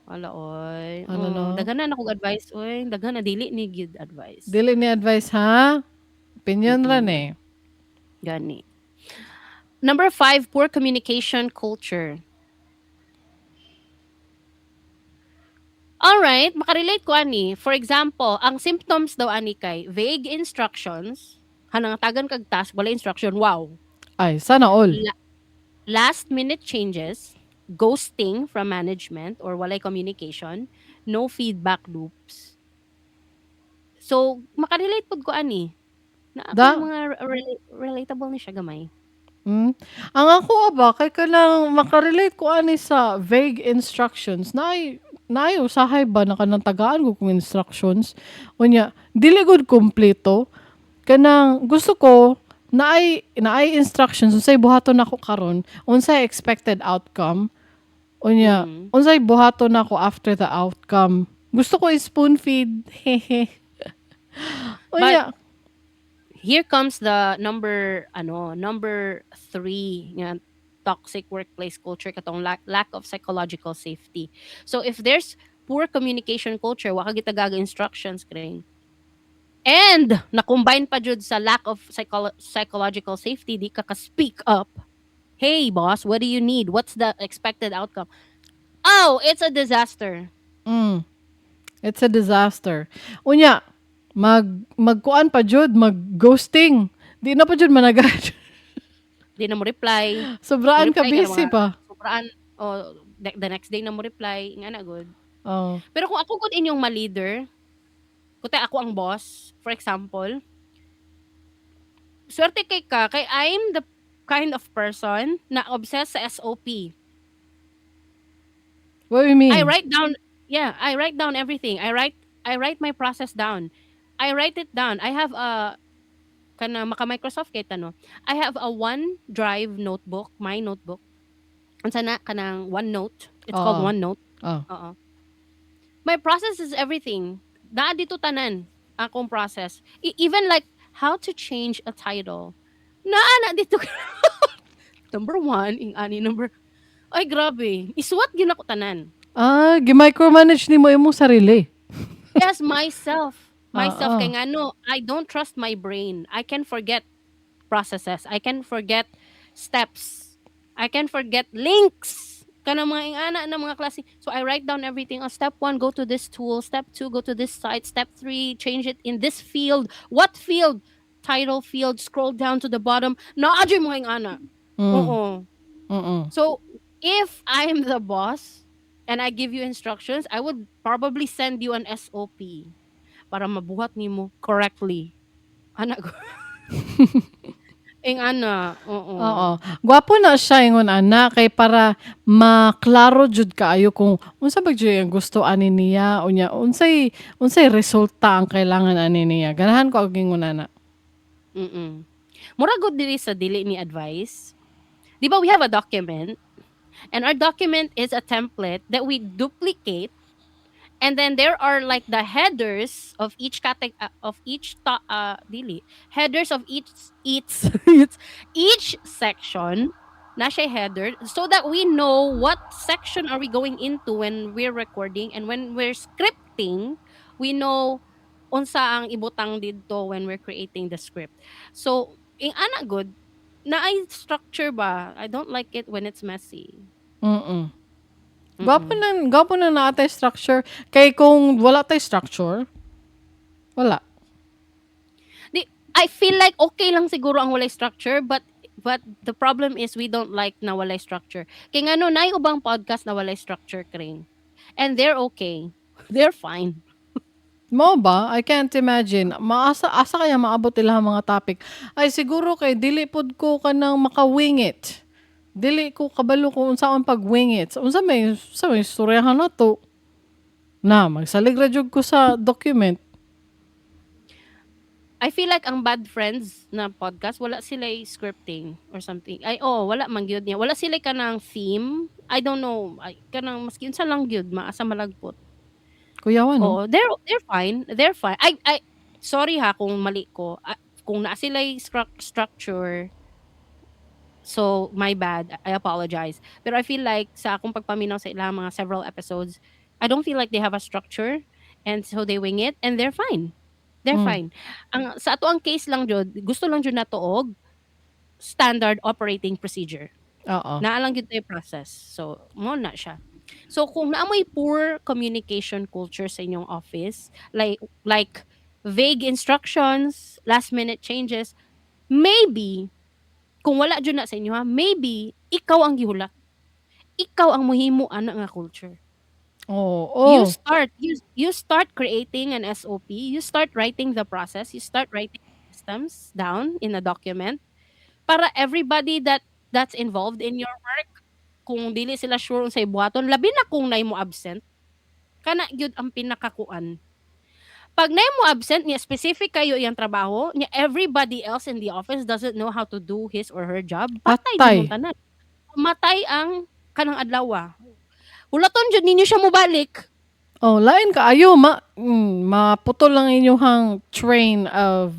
Wala oy. Ano no? Daghanan akong advice oy. Daghan na dili ni good advice. Dili ni advice ha? Opinion ran Mm. eh. Gani. Number 5, poor communication culture. Alright, makarelate ko ani. For example, ang symptoms daw ani kay vague instructions, hanang tagan kag task, wala instruction, wow. Ay, sana all. Last minute changes, ghosting from management or walay communication, no feedback loops. So, makarelate pud ko ani. Na ako Da, mga relatable ni siya gamay. ang ako ba, kay ka lang makarelate ko ani sa vague instructions. Naay usahay ba na kanang tagaan ko kung instructions. Unya, dili gud kompleto. Kanang gusto ko, naay instructions, unsay buhaton nako karon, unsay expected outcome. Unya, Mm. unsay buhaton nako after the outcome. Gusto ko spoon feed. Hehe. But Unya, here comes the number 3 nga toxic workplace culture katong lack of psychological safety. So if there's poor communication culture, wa ka gitagaga instructions kring. And na-combine pa jud sa lack of psychological safety, di ka speak up. Hey boss, what do you need? What's the expected outcome? Oh, it's a disaster. it's a disaster. Unya, magkuan pa jud, mag-ghosting. Di na pa jud managad. Di na mo reply. Sobraan ka Reply ka na busy mga pa. sobraan o the next day na mo reply nga na good. Oh. Pero kung ako gud inyong ma-leader, kuta ako ang boss, for example, swerte kay I'm the kind of person na obsessed sa SOP. What do you I mean? write down I write down everything. I write my process down. I write it down. I have a kana maka Microsoft kay no. I have a OneDrive notebook, my notebook. Unsa na kanang OneNote. It's called Oo. OneNote. Oh. Oo. My process is everything. Naa dito tanan akong process. Even like how to change a title. Naa na dito. Number 1, ing ani number. Ay grabe. Iswat gyud ako tanan. Gi-micromanage ni mo imong sarili. Yes, myself Oo. kay ngano I don't trust my brain. I can forget processes. I can forget steps. I can forget links. Kanang mga ingana na mga klase. So I write down everything. Oh, step 1, go to this tool. Step 2, go to this site. Step 3, change it in this field. What field? Title field. Scroll down to the bottom. Naadyo mga ingana. Oo. Mm-mm. So if I am the boss and I give you instructions, I would probably send you an SOP para mabuhat nimo correctly. Ana ko. Ing ana, oo. Oo. Gwapo na siya ingon ana kay para maklaro jud kaayo kung unsa ba jud ang gusto ani niya unya unsay resulta ang kailangan ani niya. Ganahan ko og ingon ana. Mm. Mura gud diri sa dili ni advice. Di ba we have a document and our document is a template that we duplicate. And then there are like the headers of each headers of each section na siya header so that we know what section are we going into when we're recording, and when we're scripting we know unsa ang ibutang didto when we're creating the script. So ing ana good na ay structure ba. I don't like it when it's messy. Mm. Mm-mm. Gwapo na naatay structure kay kung wala tay structure wala. I feel like okay lang siguro ang walay structure, but the problem is we don't like na walay structure. Kaya nga no, naay ubang podcast na walay structure kring. And they're okay. They're fine. Mo ba? I can't imagine. Asa kaya maabot ilang mga topic. Ay siguro kay dili pod ko kanang maka-wing it. Dili ko kabalo kung unsaon pag-wing it. Unsa may istoryahan na to. Na, magsalig ra jud ko sa document. I feel like ang Bad Friends na podcast, wala sila scripting or something. Ay, oh, wala man gyud niya. Wala sila kanang theme. I don't know. Ay, kanang maski unsa lang gyud maasa malagpot. Kuyawan, no? Oo, they're fine. They're fine. I sorry ha kung mali ko. Kung naa sila structure, so my bad. I apologize. Pero I feel like sa akong pagpaminaw sa ilang mga several episodes, I don't feel like they have a structure, and so they wing it and they're fine. They're Mm. fine. Ang sa ato ang case lang jud, gusto lang jud nato og standard operating procedure. Oo. Naa lang gyud tayo process. So, mo na siya. So kung naamoy poor communication culture sa inyong office, like vague instructions, last minute changes, maybe kung wala jud na sa inyo ha, maybe ikaw ang gihulat. Ikaw ang mohimo ana nga culture. Oo. You Oh. start you start creating an SOP, you start writing the process, you start writing systems down in a document para everybody that's involved in your work, kung dili sila sure unsay buhaton, labi na kung nay mo absent, kana gyud ang pinakakuan. Pag nay mo absent niya, specific kayo iyang trabaho, niya everybody else in the office doesn't know how to do his or her job, patay Patay. nimong tanan. Matay ang kanang adlaw. Hulaton jud ninyo siya mobalik. Oh, lain ka ayo maputol lang inyong train of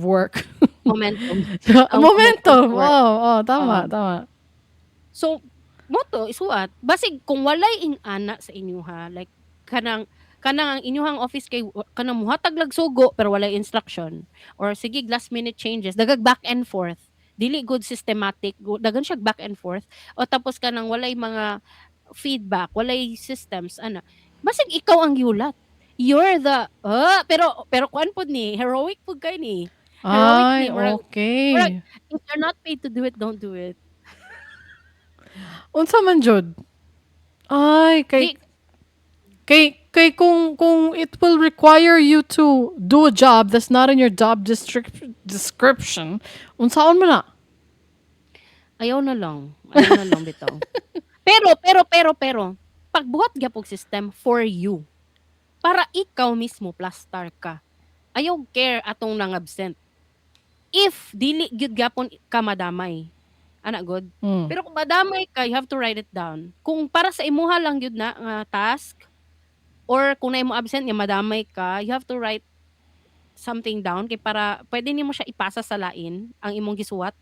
work. Momentum. Ang momentum Momentum. to work. Tama, Oo. tama. So, moto isuat basig kung walay ing-ana sa inyo ha, like kanang ang inyong office kay kanang muhatag lag sugo pero walay instruction, or sige last minute changes, dagag back and forth, dili good systematic, dagan siya back and forth, o tapos kanang walay mga feedback, walay systems ana, basig ikaw ang giulat. You're the pero kuan pod ni heroic pud kay ni. Heroic Ay, ni murag okay. if you're not paid to do it, don't do it. Unsa man jud? Ay, kay Di kay kung it will require you to do a job that's not in your job description, unsaon man na? Ayaw na lang bitaw. Pero, pagbuhat gyapon system for you. Para ikaw mismo plastar ka. Ayaw care atong nang absent. If dili gyud gyapon ka madamay. Ana good. Mm. Pero kung madamay ka, you have to write it down. Kung para sa imuha lang gyud na nga task, or kung na mo absent nga madamay ka, you have to write something down kay para pwede nimo siya ipasa sa lain ang imong gisuwat.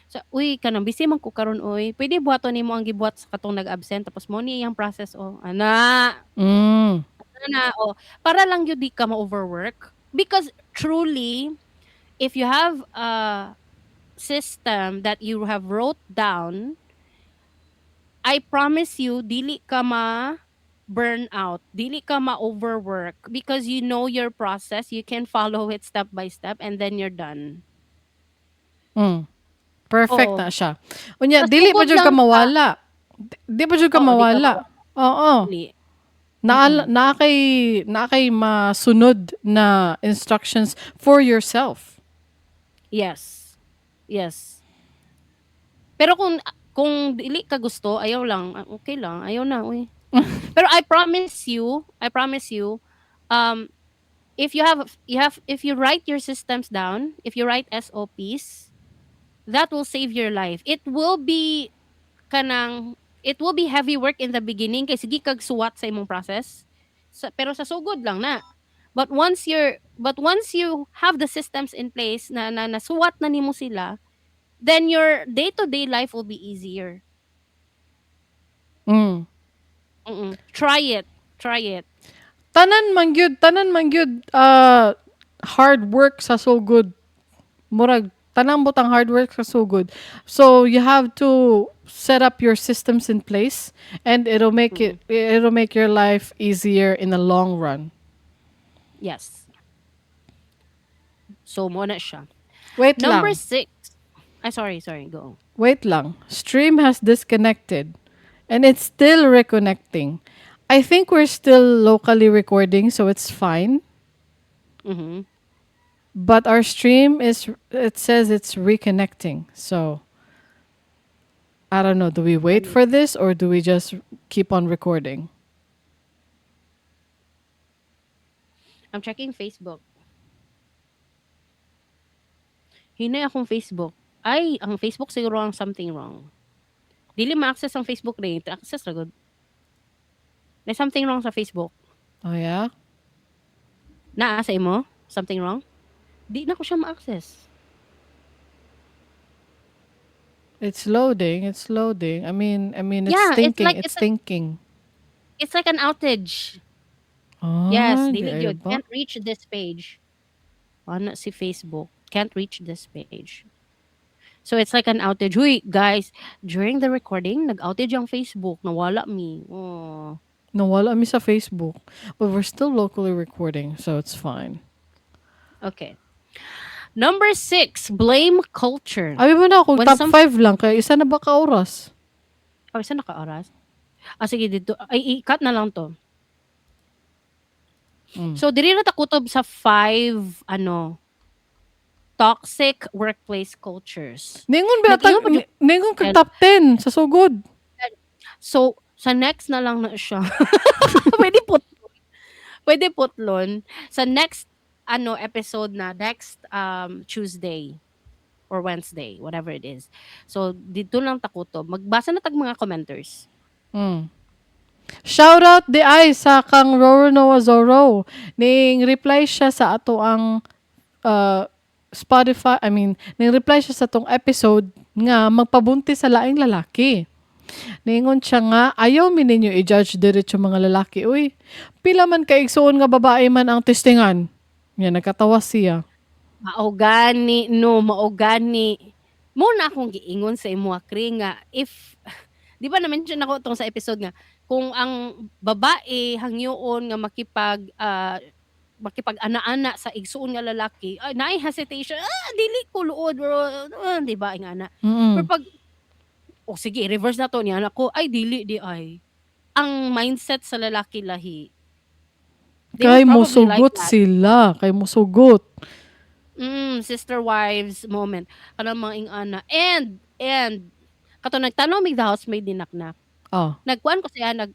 So, uy, kanang busy man ko karon oy. Pwede buhaton nimo ang gibuhat sa katong nag-absent tapos mo ni iyang process Ana, Mm. para lang gyud di ka ma-overwork. Because truly, if you have a system that you have wrote down, I promise you dili ka burn out, dili ka ma-overwork because you know your process, you can follow it step by step and then you're done. Mm. Perfect Oo. na siya. Unya, Tas dili pa tungod jud ka lang mawala. Di pa jud ka Oo, di ka mawala. Oo. dili. Na kay masunod na instructions for yourself. Yes. Yes. Pero kung dili ka gusto, ayaw lang, okay lang, ayaw na, uy. Pero I promise you, um, if you write your systems down, if you write SOPs, that will save your life. It will be heavy work in the beginning kay sige kag suwat sa imong process. Pero sa sugod lang na. But once you have the systems in place na nasuwat na nimo sila, then your day-to-day life will be easier. Mm. Try it. Try it. Tanan man gyud hard work sa so good. Murag tanang butang hard work sa so good. So you have to set up your systems in place and it'll make your life easier in the long run. Yes. So mo na siya. Wait Number lang. 6. Ay, sorry, go. Wait lang. Stream has disconnected and it's still reconnecting. I think we're still locally recording, so it's fine. Mm-hmm. But our stream is, it says it's reconnecting. So I don't know. Do we Let wait me. for this or do we just keep on recording? I'm checking Facebook. Hinay akong Facebook. Ay, ang Facebook siguro ang something wrong. Dili ma-access ang Facebook rin. Access ra gud. May something wrong sa Facebook. Oh, yeah? Naa sa imo? Something wrong? Di na ko siya ma-access. It's loading. It's loading. I mean, it's Yeah, it's thinking. like It's thinking. it's like an outage. Yes, Ah, di dili ay gyud. ba? Can't reach this page. Ana si Facebook. Can't reach this page. So it's like an outage. Huy, guys, during the recording, nag-outage ang Facebook. Nawala mi. Oh. Nawala mi sa Facebook. But we're still locally recording, so it's fine. Okay. Number 6, blame culture. Abi mo na akong When top some 5 lang, kaya isa na ba ka oras? oh, isa naka-oras. Ah, sige dito. Ay, i-cut na lang to. Mm. So, diri na takutob sa 5, toxic workplace cultures. Ningon ba Nag-ingon pa jud- ningon kag top 10 sa sugod. So, sa next na lang na siya. Pwede put pwede putlon sa next episode na next Tuesday or Wednesday, whatever it is. So, dito lang takuto. Magbasa na tag mga commenters. Mm. Shout out di ay sa kang Roro Noah Zoro. Ning reply siya sa ato ang Spotify, ning reply siya sa tong episode nga magpabuntis sa laing lalaki. Ningon siya nga, ayaw mi ninyo i-judge diretso mga lalaki. Uy, pila man kaigsuon nga babae man ang testingan. Yan, nagkatawa siya. Maogani, no, maogani. Muna akong giingon sa imo, Akri, nga if, di ba na-mention ako tong sa episode nga, kung ang babae hangyoon nga makipag-ana-ana sa igsuon nga lalaki, ay, naay hesitation, dili ko luod, bro, di ba, nga ana. Pero Mm. pag, sige, reverse na to niya, anak ko, ay, dili, di ay. Ang mindset sa lalaki lahi, they Kay would probably like musugot that. sila. Kay musugot. Sister wives moment kanang mga ing-ana and kato nagtanong mig the housemaid dinaknak Ah. nagkuan ko sa iya nag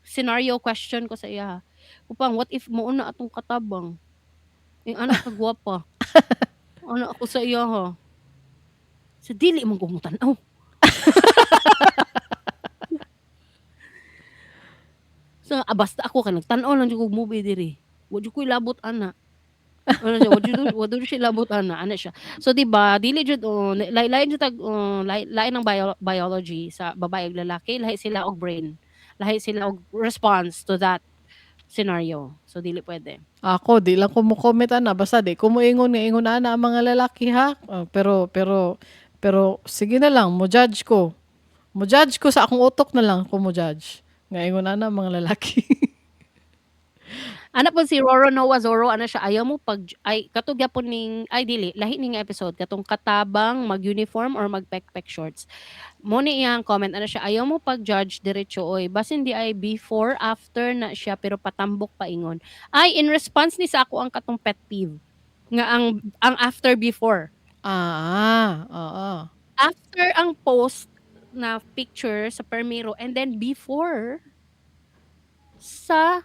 scenario question ko sa iya upang what if mo na atong katabang ing-ana kagwapa ana ako sa iya ha sa dili man gumutan so basta ako ka nagtan-aw lang jud kog movie diri wa jud ko ilabot ana. Ano siya, what do siya labot ana siya. So 'di ba, dili jud lain jud tag lain ng biology sa babae ug lalaki, lahi sila og brain. Lahi sila og response to that scenario. So dili pwede. Ako, di lang ko mo comment ana. Basta di ko mo ingon nga ingon ana ang mga lalaki ha. Pero, sige na lang, mo judge ko. Mo judge ko sa akong utok na lang ko mo judge. Nga ingon ana ang mga lalaki. Ana po si Roro Noah Zoro ana siya ayaw mo pag ay katog gyapon ning ay dili lahi ning episode katong katabang mag-uniform or mag-pek-pek shorts. Mo ni iyang comment ana siya ayaw mo pag-judge diretso oy basin di ay before after na siya pero patambok pa ingon. Ay in response ni sa ako ang katong pet peeve nga ang after before. Oo. After ang post na picture sa permiro and then before sa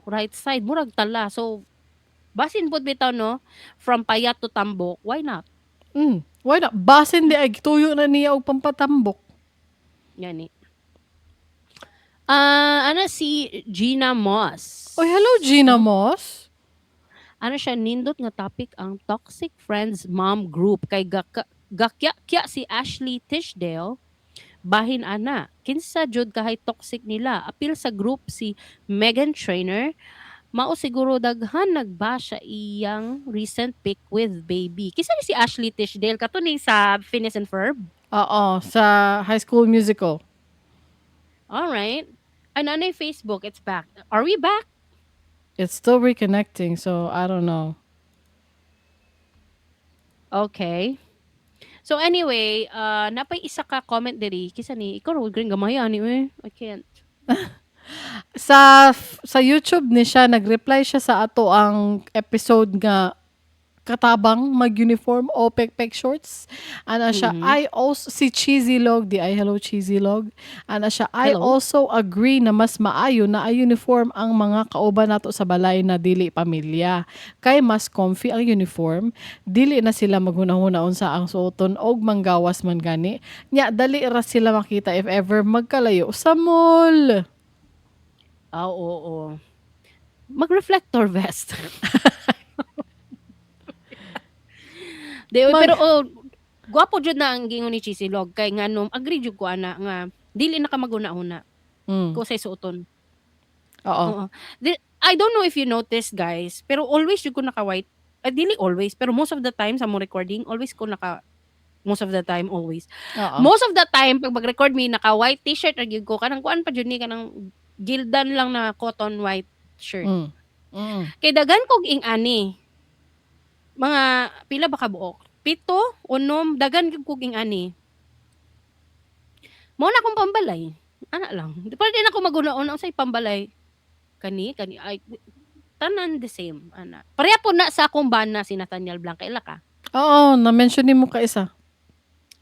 right side murag tala. So basin pod bitaw no from payat to tambok, why not? Why not? Basin di ay gituyo na niya og pampatambok. Gani. Ana si Gina Moss. Oy, hello Gina Moss. Ano siya nindot nga topic ang Toxic Friends Mom Group kay gakya si Ashley Tisdale bahin ana kinsa jud kahay toxic nila apil sa group si Megan Trainor mao siguro daghan nagbash sa iyang recent pic with baby kinsa ni si Ashley Tisdale kato ni sa Phineas and Ferb. Oo, sa High School Musical. All right. Ananay Facebook, it's back. Are we back? It's still reconnecting, so I don't know. Okay. So anyway, napay isa ka comment diri kisa ni ikaw ro green gamay ani I can't. Sa YouTube ni siya, nag-reply siya sa ato ang episode nga katabang mag-uniform o pek-pek shorts. Ana siya, Mhm. I also, si Cheesy Log, di ay hello Cheesy Log. Ana siya, I Hello. also agree na mas maayo na ay uniform ang mga kauban nato sa balay na dili pamilya. Kay mas comfy ang uniform, dili na sila maghunahuna unsa ang suoton og manggawas man gani. Nya dali ra sila makita if ever magkalayo sa mall. Ah, oo. Mag-reflector vest. Di, Mag pero gwapo jud na ang gingon ni Cheesy Log kay nganong agree jud ko ana nga dili na ka maguna-una mm, kung say suoton. oo. Oo. I don't know if you notice guys, pero always jud ko naka white. Dili always, pero most of the time sa mo recording, always ko naka most of the time always. Oo. Most of the time pag mag-record mi naka white t-shirt ra gyud ko kanang kuan pa jud ni kanang gildan lang na cotton white shirt. Mm. Mm. Kay daghan kog ing ani. Mga pila ba ka buok? 7, 6, daghan gyud kog ing ani. Mao na akong pambalay. Ana lang. Di pa din ako magunaon unsay pambalay. Kani ay tanan the same ana. Pareha po na sa akong bana si Nathaniel Blanca ila ka. Oo, na-mention nimo ka isa.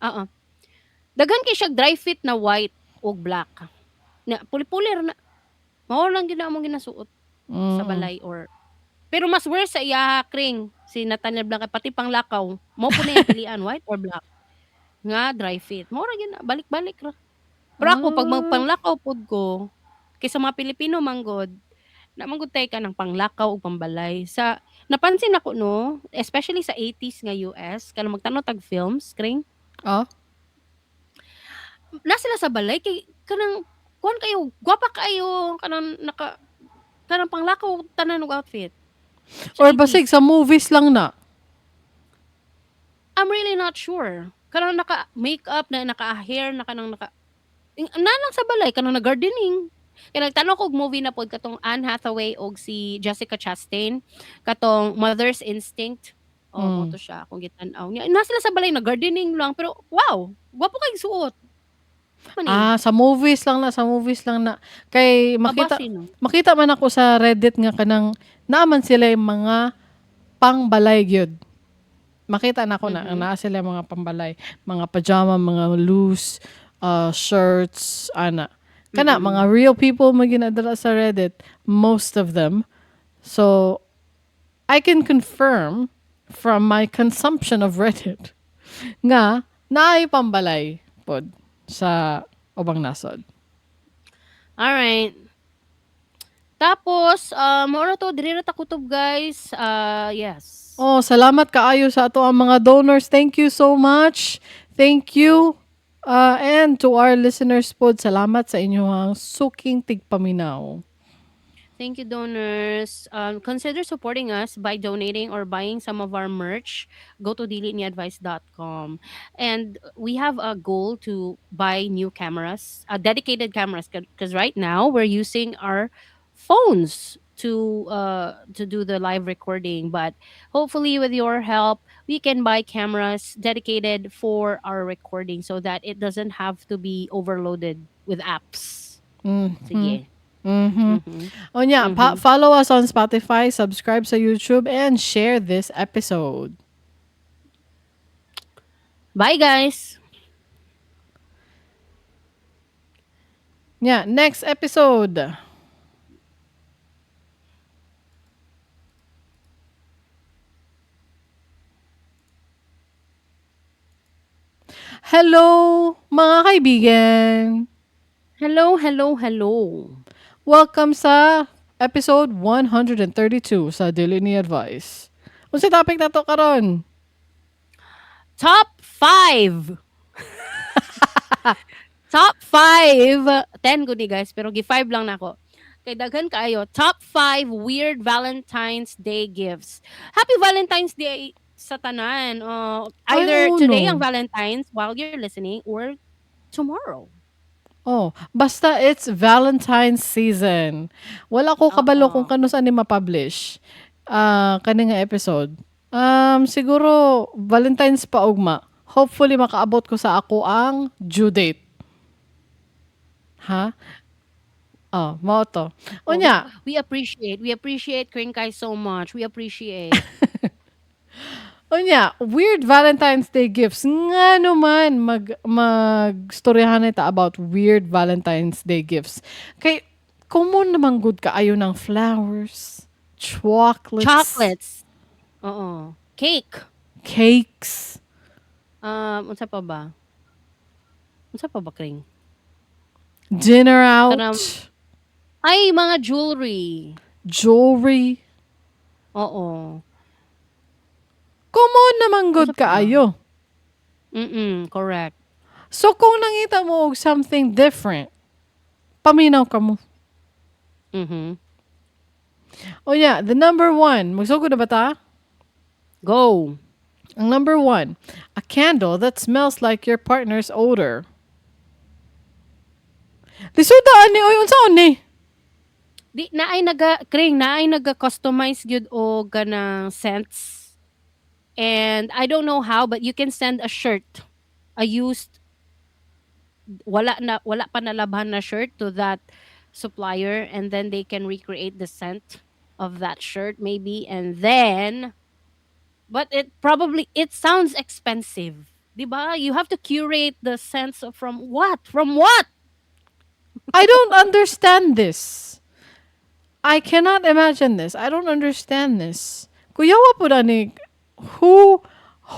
Oo. Daghan kay siya dry fit na white ug black. Na puli-puli ra na. Mao lang gyud na among ginasuot sa Mm. balay or pero mas worse sa iya kring si Nathaniel Blanca pati panglakaw. Mao po na yung pilian white or black. Nga dry fit. Mao ra gyud na balik-balik ra. Pero ako pag Ah, magpanglakaw pod ko kay sa mga Pilipino manggod na manggod tay ka ng panglakaw ug pambalay. Sa napansin ako no, especially sa 80s nga US, kanang magtanaw tag films, kring oh? na sila sa balay kay kanang kuan kayo, gwapa kayo, kanang kanang panglakaw tanan og outfit. Sa Or basig 80s. sa movies lang na? I'm really not sure. Kanang naka-makeup na naka-hair na kanang na lang sa balay kanang nag-gardening. Kaya nagtanong ko og movie na pod katong Anne Hathaway og si Jessica Chastain katong Mother's Instinct. Oh, mo Mm. to siya kung gitan-aw niya. Na sila sa balay nag-gardening lang pero wow, gwapo kay suot. Man eh. Ah, sa movies lang na. Kay Aba makita sino? makita man ako sa Reddit nga kanang naaman sila yung mga pangbalay gyud. Makita na ko na Mhm. naa sila yung mga pambalay, mga pajama, mga loose shirts, ana. Kana mga Mm. real people mo ginadala sa Reddit, most of them. So I can confirm from my consumption of Reddit nga naay pambalay pod sa ubang nasod. Alright. Tapos, maura to, diri ra ta kutob guys. Yes. Oh, salamat kaayo sa ato ang mga donors. Thank you so much. Thank you. And to our listeners pod, salamat sa inyong suking tigpaminaw. Thank you, donors. Consider supporting us by donating or buying some of our merch. Go to deliniadvice.com. And we have a goal to buy new cameras, dedicated cameras, because right now we're using our phones to do the live recording. But hopefully, with your help, we can buy cameras dedicated for our recording so that it doesn't have to be overloaded with apps. Mm-hmm. Sige. Mm-hmm. Mm-hmm. O nya, Mm-hmm. follow us on Spotify, subscribe sa YouTube, and share this episode. Bye, guys. Yeah, next episode. Hello, mga kaibigan. Hello, hello, hello. Welcome sa episode 132 sa Daily Ni Advice. Unsa topic na to karon? Top 5. Top 5. 10 good ni guys, pero gi-5 lang nako. Kay daghan kaayo. Top 5 weird Valentine's Day gifts. Happy Valentine's Day sa tanan. Ay, Either oo today ang no. Valentine's while you're listening or tomorrow. Oh, basta it's Valentine's season. Wala ko kabalo kung Oo. kano saan ni ma-publish. Kani nga episode. Siguro Valentine's pa ugma. Hopefully makaabot ko sa ako ang due date. Ha? Oh, mao to. Oh, Unya, we appreciate Kringkai so much. We appreciate. weird Valentine's Day gifts. Nga naman, magstoryahan nita about weird Valentine's Day gifts. Kay, common naman good kaayo ng flowers, chocolates, Chocolates. Oo. Cake. cakes, Unsa pa ba? Unsa pa ba, Kring? dinner Kanang out, ay mga jewelry. jewelry. Oo. Common naman Unsa good pa ba? kaayo. Correct. So, kung nangita mo og something different, paminaw ka mo. Mhm. The number one, magsugod na ba ta? Go. Ang number one, a candle that smells like your partner's odor. Lisudaan ni, oy, unsaon ni? Di naay naga-customize gyud og kanang scents. And I don't know how, but you can send a shirt, a used wala pa nalabhan na shirt to that supplier, and then they can recreate the scent of that shirt maybe, and then but it sounds expensive. 'Di ba? You have to curate the scents from what? From what? I don't understand this. I cannot imagine this. I don't understand this. Kuya wa po na ni, who,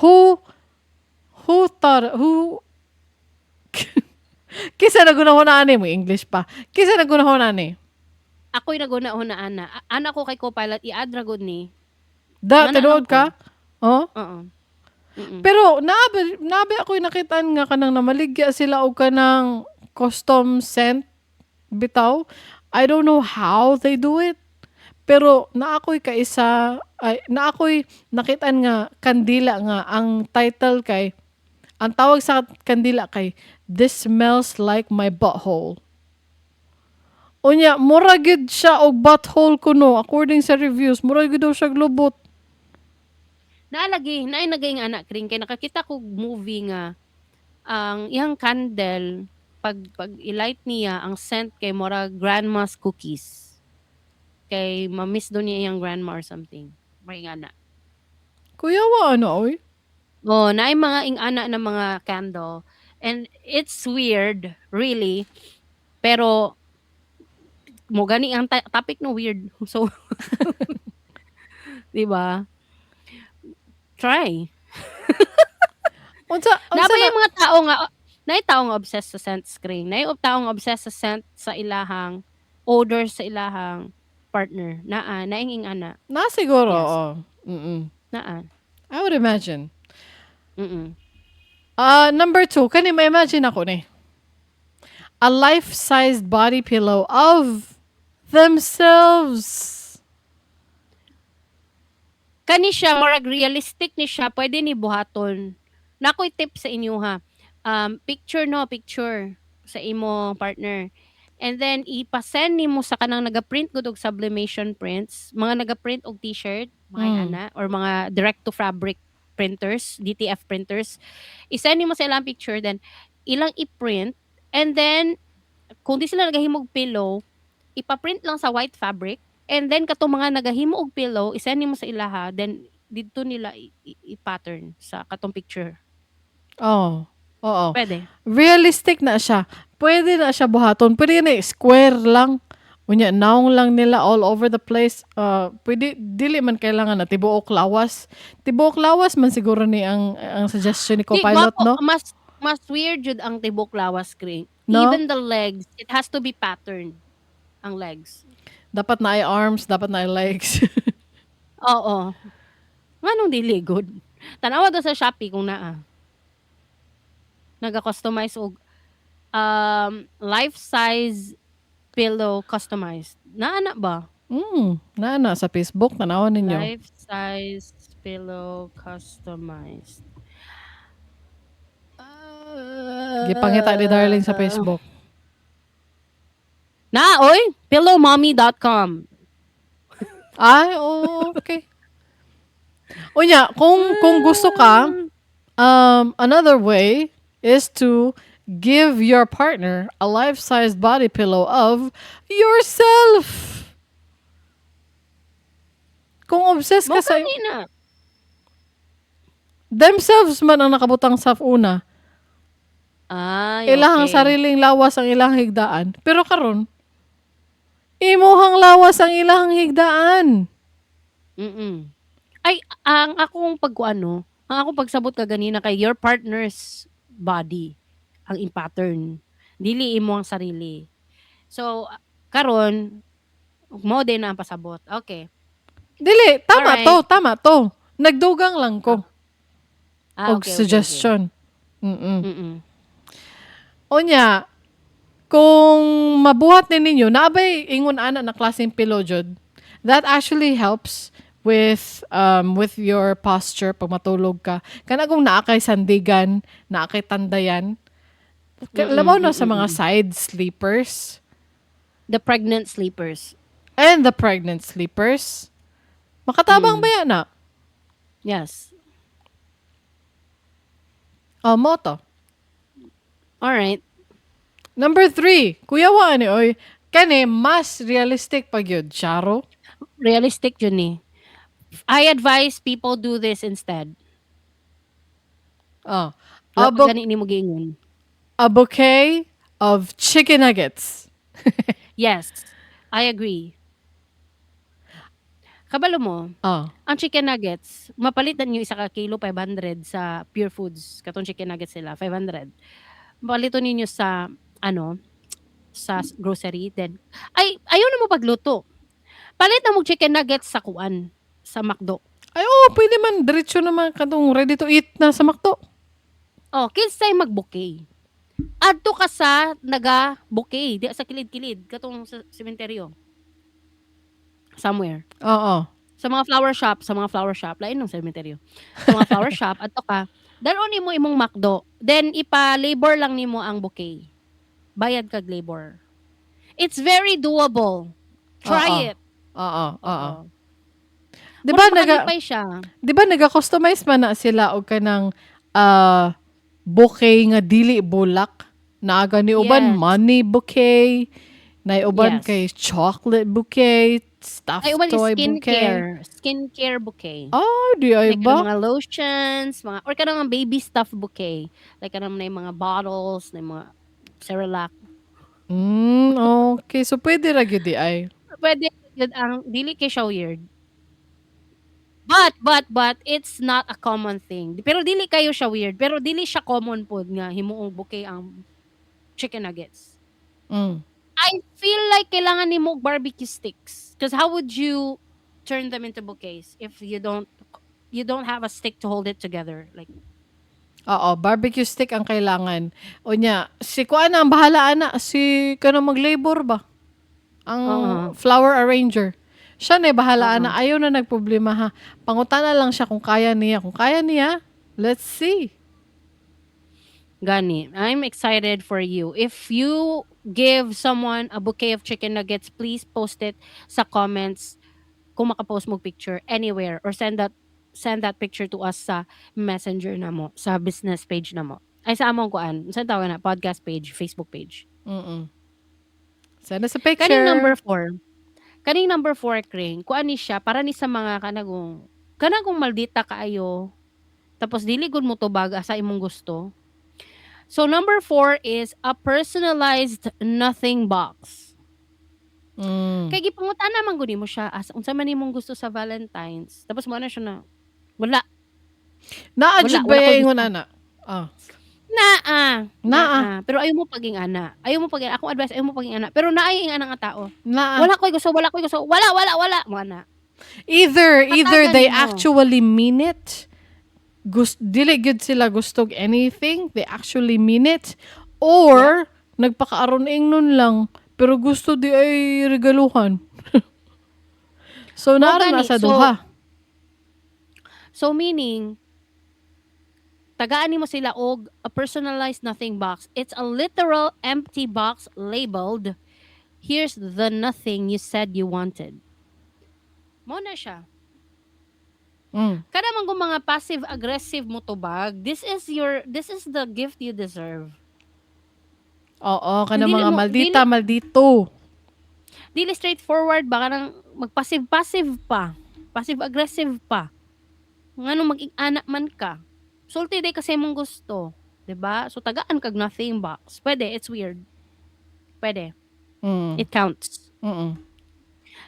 who, who, kisa nagunahon na ani mo, English pa. Kisa nagunahon na ni. Ako'y naguna-una ana ko kay Copilot i-add ra gud ni. Da, Mana lang tinuod ko. ka? Oh? Oo. Mm. Pero naabi ako'y nakitaan nga kanang namaligya sila og kanang custom scent bitaw. I don't know how they do it. Pero na ako'y kaisa, ay, na ako'y nakitaan nga kandila nga ang title kay, ang tawag sa kandila kay, This Smells Like My Butthole. Unya, mura gid siya og butthole kuno according sa reviews. Mura gid daw siya glubot. Naay naging anak Kring kay nakakita ko movie nga ang iyang candle pag i-light niya ang scent kay mura grandma's cookies. Kay ma-miss do niya iyang grandma or something. May ana. Kuya wa ano oy? Oh, naay mga ing-ana na mga candle. And it's weird, really. Pero mo gani ang topic no weird. So, 'di ba? Try. Unsa Napa na, yung mga tao nga naay tao nga obsessed sa scent screen. Naay tao nga obsessed sa scent sa ilahang odor sa ilahang partner. Naing ana. na siguro. Yes. Oh. Mm-mm. Naa. I would imagine. Mm. Number two, kani may imagine ako ni. A life-sized body pillow of themselves. Kani siya murag realistic ni siya, pwede ni buhaton. Nakoy tip sa inyo ha. Picture sa imo partner. And then ipasend nimo sa kanang naga-print gud og sublimation prints, mga naga-print og t-shirt, mga ana or mga direct to fabric printers, DTF printers. I-send nimo sa ilang picture, then ilang i-print, and then kung di sila nagahimog pillow, ipa-print lang sa white fabric, and then katong mga nagahimo og pillow, i-send nimo sa ilaha, then dito nila i-pattern sa katong picture. Oh. Oo. Pwede. Realistic na siya. Pwede na siya buhaton. Pwede na square lang. Unya, naong lang nila all over the place. Pwede, dili man kailangan na tibuok lawas. Tibuok lawas man siguro ni ang suggestion ni Copilot, no? Mas weird jud ang tibok lawas Kring. No? Even the legs, it has to be patterned. Ang legs. Dapat na ay arms, dapat na ay legs. Oo. Nganong dili good? Tanawa do sa Shopee kung naa. Naga-customize og life-size pillow customized. Naana ba? Na sa Facebook, tanawan ninyo. Life-size pillow customized. Gipangita ni Darling sa Facebook. Oy, pillowmommy.com. Ay, okay. Unya, kung gusto ka, Another way is to give your partner a life-sized body pillow of yourself. Kung obsessed Mo ka sa kanina. themselves man ang nakabutang sa una, Ay, ilahang okay. sariling lawas ang ilahang higdaan. Pero karon, imuhang lawas ang ilahang higdaan. Mm. Ay, ang akong pagkuano, ang akong pagsabot ka ganina kay your partner's body ang in pattern. Dili imo ang sarili. So, karon mo din na ang pasabot. Okay. Dili, Alright. tama to. Nagdugang lang Ah, ko. Og okay, okay, okay. suggestion. Mm. Mm-mm. Onya, kung mabuhat ni ninyo, naabay ingon ana na klaseng pillow jud, that actually helps with your posture pag matulog ka. Kana kung naa kay sandigan, naa kay tandayan, labaw Mm-mm, na sa mga mm-mm. side sleepers The pregnant sleepers. and the pregnant sleepers. Makatabang ba Mm. yan na? Yes. Moto. Alright. Number 3, kuya wa ani oy, kani mas realistic pag yun, Charo. Realistic yun eh. I advise people do this instead. Oh, Wala a, pa bu- gani ni mo giingon. a bouquet of chicken nuggets. Yes. I agree. Kabalo mo, Oh. ang chicken nuggets, mapalitan nyo isa ka kilo 500 sa Pure Foods. Katong chicken nuggets sila, 500. Mapalitan ninyo sa, ano, sa grocery. Then, ayaw na mo pagluto. Palit na mo chicken nuggets sa kuan, sa McDo. Ay, oo, pwede man. Diretso naman katong ready to eat na sa McDo. Oh, kinsay mag-bouquet. Adto ka sa naga-bouquet, di sa kilid-kilid, katong sa sementeryo. Somewhere. Oo. Sa mga flower shop, lain ng sementeryo. Sa mga flower shop, adto ka, dalon nimo imong McDo. Then ipa-labor lang nimo ang bouquet. Bayad kag labor. It's very doable. Oo. Try it. Oo. Oo. Oo. Di ba Murag naga, makalipay siya. di ba naga-customize man na sila og kanang bouquet nga dili bulak? Naaga ni uban Yes. money bouquet, na uban Yes. kay chocolate bouquet, stuffed Ay, uban is toy bouquet. skincare bouquet. Ah, di ay Like ba? kanang mga lotions, or kanang mga baby stuff bouquet. Like kanang na yung mga bottles, na yung mga Cerelac. Okay. So, pwede ra gyud di ay. Pwede yun ang dili kay siya weird. But it's not a common thing. Pero dili kayo siya weird. Pero dili siya common pod nga himuong bouquet ang chicken nuggets. Mm. I feel like kailangan nimo og barbecue sticks. Because how would you turn them into bouquets if you don't have a stick to hold it together? Like, Oo, barbecue stick ang kailangan. O niya, si kuan na ang bahala ana, si kanang mag-labor ba? Ang flower arranger. Siya na bahala na, ayaw na nagproblema ha. Pangutana lang siya kung kaya niya. Kung kaya niya, let's see. gani. I'm excited for you. If you give someone a bouquet of chicken nuggets, please post it sa comments kung makapost mo picture anywhere or send that picture to us sa messenger na mo, sa business page na mo. Ay sa among kuan, saan tawag na podcast page, Facebook page. Send us a Kaning picture. number 4. Kaning number 4 kring, kuan ni siya para ni sa mga kanagong maldita kaayo. Tapos dili gud mo to baga sa imong gusto. So number 4 is a personalized nothing box. Kay gipangutan naman gud mo siya as unsa man imong gusto sa Valentine's. Tapos mo na siya na wala. Naadjud ba wala ko yung gusto. ana? Naa. Naa. Pero ayaw mo paging ana. Akong advice, ayaw mo paging ana. Pero naay ing ana nga tao. Naa. Wala ko gusto. Wala. Mo ana. Either Hatagan they mo. actually mean it. Dili gyud sila gustog anything, they actually mean it, or nagpakaaron ingnon lang pero gusto di ay regaluhan. So naara na gani. sa duha. So meaning tagaan nimo sila og a personalized nothing box. It's a literal empty box labeled, "Here's the nothing you said you wanted." Mo na siya. Mm. Kada man kung mga passive aggressive mo tubag, this is the gift you deserve. Oo, Yung kanang mga dili maldita, maldito. dili straightforward ba kanang magpassive-passive pa, passive aggressive pa. Ngano mag-anak man ka. Sulti day kasi mong gusto, 'di ba? So tagaan kag nothing box. Pwede, it's weird. Pwede. Mm. It counts. Mm.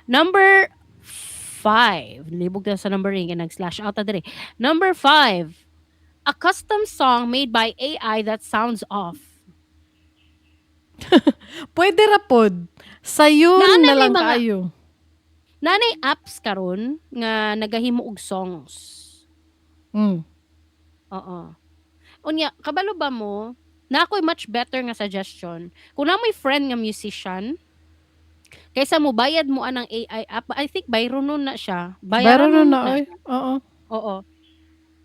Number 5. Libog na sa numbering and nag-slash out na dire. Number 5. A custom song made by AI that sounds off. Pwede ra pod. Sayon Naanay na may lang mga kaayo. nanay apps karon nga nagahimo og songs. Mm. Oo. Unya, kabalo ba mo? Na ako'y much better nga suggestion. Kung na may friend nga musician, kaysa mo bayad mo anang AI app, I think bayro nun na siya. Bayro Bayaran na nun na na oy. siya. Oo. Oo.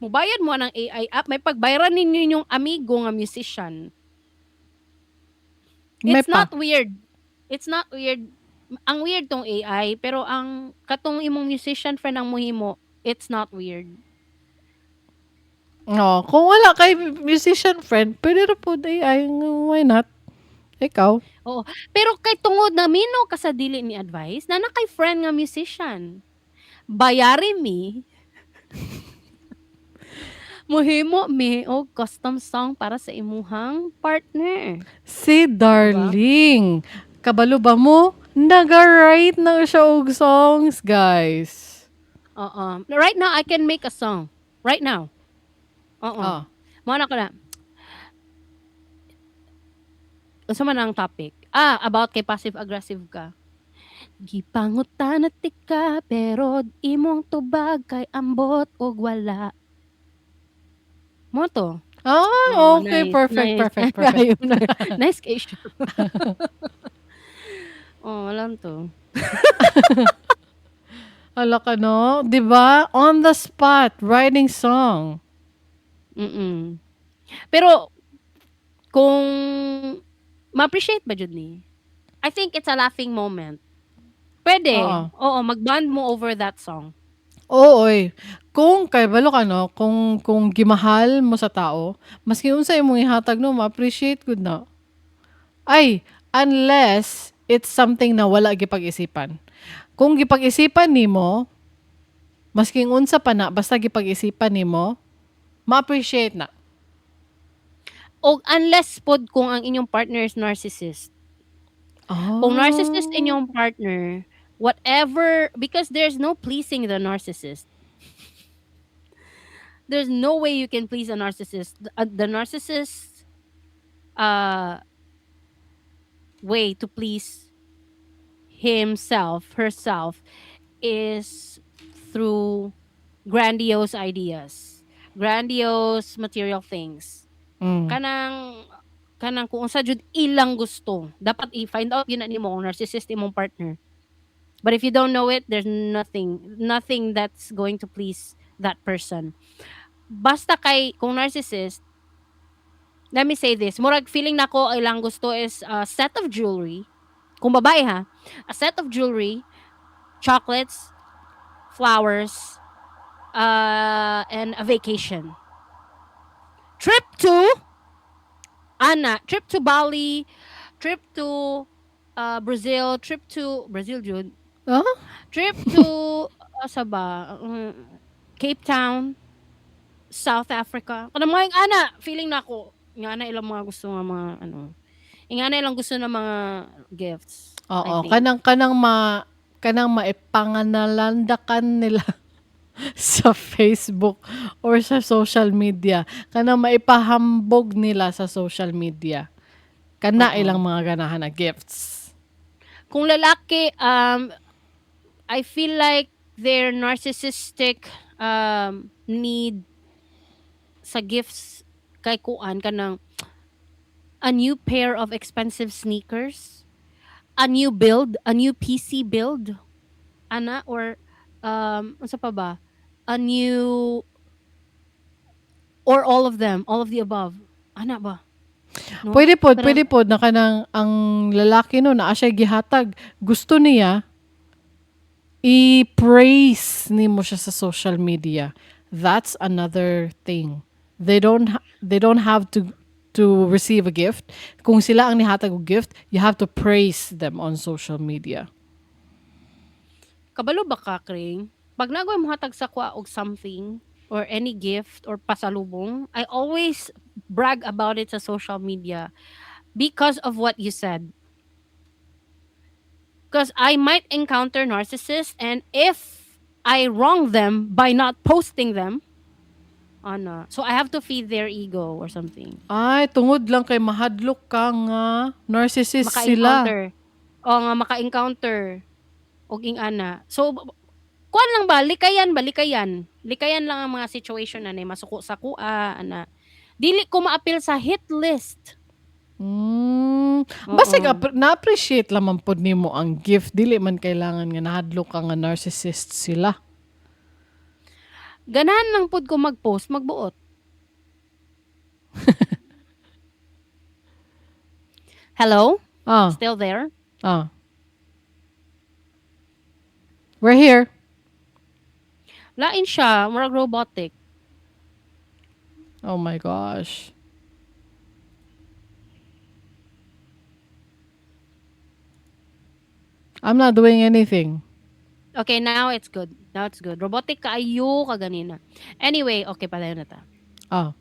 Mubayad mo anang AI app, may pagbayaran ninyo yung amigo nga musician. May It's pa. not weird. It's not weird. Ang weird tong AI, pero ang katong imong musician friend ang muhimo, it's not weird. Oh, kung wala kay musician friend, pwede ra pod AI. Why not? Ikaw. Oo. Pero kay tungod na mino ka sa dili ni advice, na kay friend nga musician. Bayari mi, muhimo mi og custom song para sa imuhang partner. Si Diba? Darling. Kabalo ba mo? Naga-write na siya og songs, guys. Oo. Right now, I can make a song. Right now. Oo. Oh. Mao na ko na. Unsa man ang topic? About kay passive-aggressive ka. Gipangutan na tika, pero imong tubag kay ambot og wala. Mo to. Oh, Okay. nice, Perfect, nice. perfect, perfect. Ayun na. Nice case. Oh, alam to. Hala ka no? 'Di ba? On the spot, writing song. Mm. Pero kung ma-appreciate ba jud ni? I think it's a laughing moment. Pwede. Oo. Oo, mag-bond mo over that song. Oo, oy. Kung kay balo ka no, kung gimahal mo sa tao, maski unsa imong ihatag no, ma-appreciate gud na. Ay, unless it's something na wala gipag-isipan. Kung gipag-isipan nimo, maski unsa pa na, basta gipag-isipan nimo, ma-appreciate na. O unless pod kung ang inyong partner is narcissist. Kung narcissist Oh. inyong partner, whatever, because there's no pleasing the narcissist. There's no way you can please a narcissist. The narcissist uh way to please himself, herself is through grandiose ideas, grandiose material things. Mm. Kanang kung unsa jud ilang gusto, dapat i-find out yun na nimo kung narcissist imong partner. But if you don't know it, there's nothing that's going to please that person. Basta kay kung narcissist, let me say this, murag feeling nako ilang gusto is a set of jewelry. Kung babae ha, a set of jewelry, chocolates, flowers, and a vacation. Trip to trip to Bali, trip to Brazil jud. Ah? Trip to sa ba? Cape Town, South Africa. Kanang mga ana, feeling nako nga na ilang mga gusto nga mga ano. Nga na ilang gusto na mga gifts, I Oo, think. kanang maipangangalandakan nila sa Facebook or sa social media. Kanang maipahambog nila sa social media. Kana Oo. ilang mga ganahan na gifts. Kung lalaki, I feel like their narcissistic need sa gifts kay kuan kanang a new pair of expensive sneakers, a new PC build, ana, or unsa pa ba? A new, or all of them, all of the above. Ana ba? No? Pwede Kanang pod na kanang ang lalaki no na siya gihatag. Gusto niya i-praise nimo siya sa social media. That's another thing. They don't have to receive a gift. Kung sila ang nihatag og gift, you have to praise them on social media. Kabalo ba ka, Kring? Pag nagoy mo hatag sa kwa og something or any gift or pasalubong, I always brag about it sa social media because of what you said. Because I might encounter narcissists, and if I wrong them by not posting them, ano, so I have to feed their ego or something. Ay, tungod lang kay mahadlok ka nga. Narcissist sila. Maka-encounter. O nga, maka-encounter. Og ing ana. So, kuan lang ba, likayan ba, likayan. Likayan lang ang mga situation na masuko sa kuha, ana. Dili ko ma-appeal sa hit list. Basig Oo. na-appreciate lamang pod nimo ang gift. Dili man kailangan nga nahadlok ka nga narcissist sila. Ganahan lang pod ko mag-post, magbuot. Hello? Ah, Still there? ah. We're here. Lain siya, murag robotic. Oh my gosh. I'm not doing anything. Okay, now it's good. Now it's good. Robotic kaayo ka ganina. Anyway, okay pala na ta. Ah.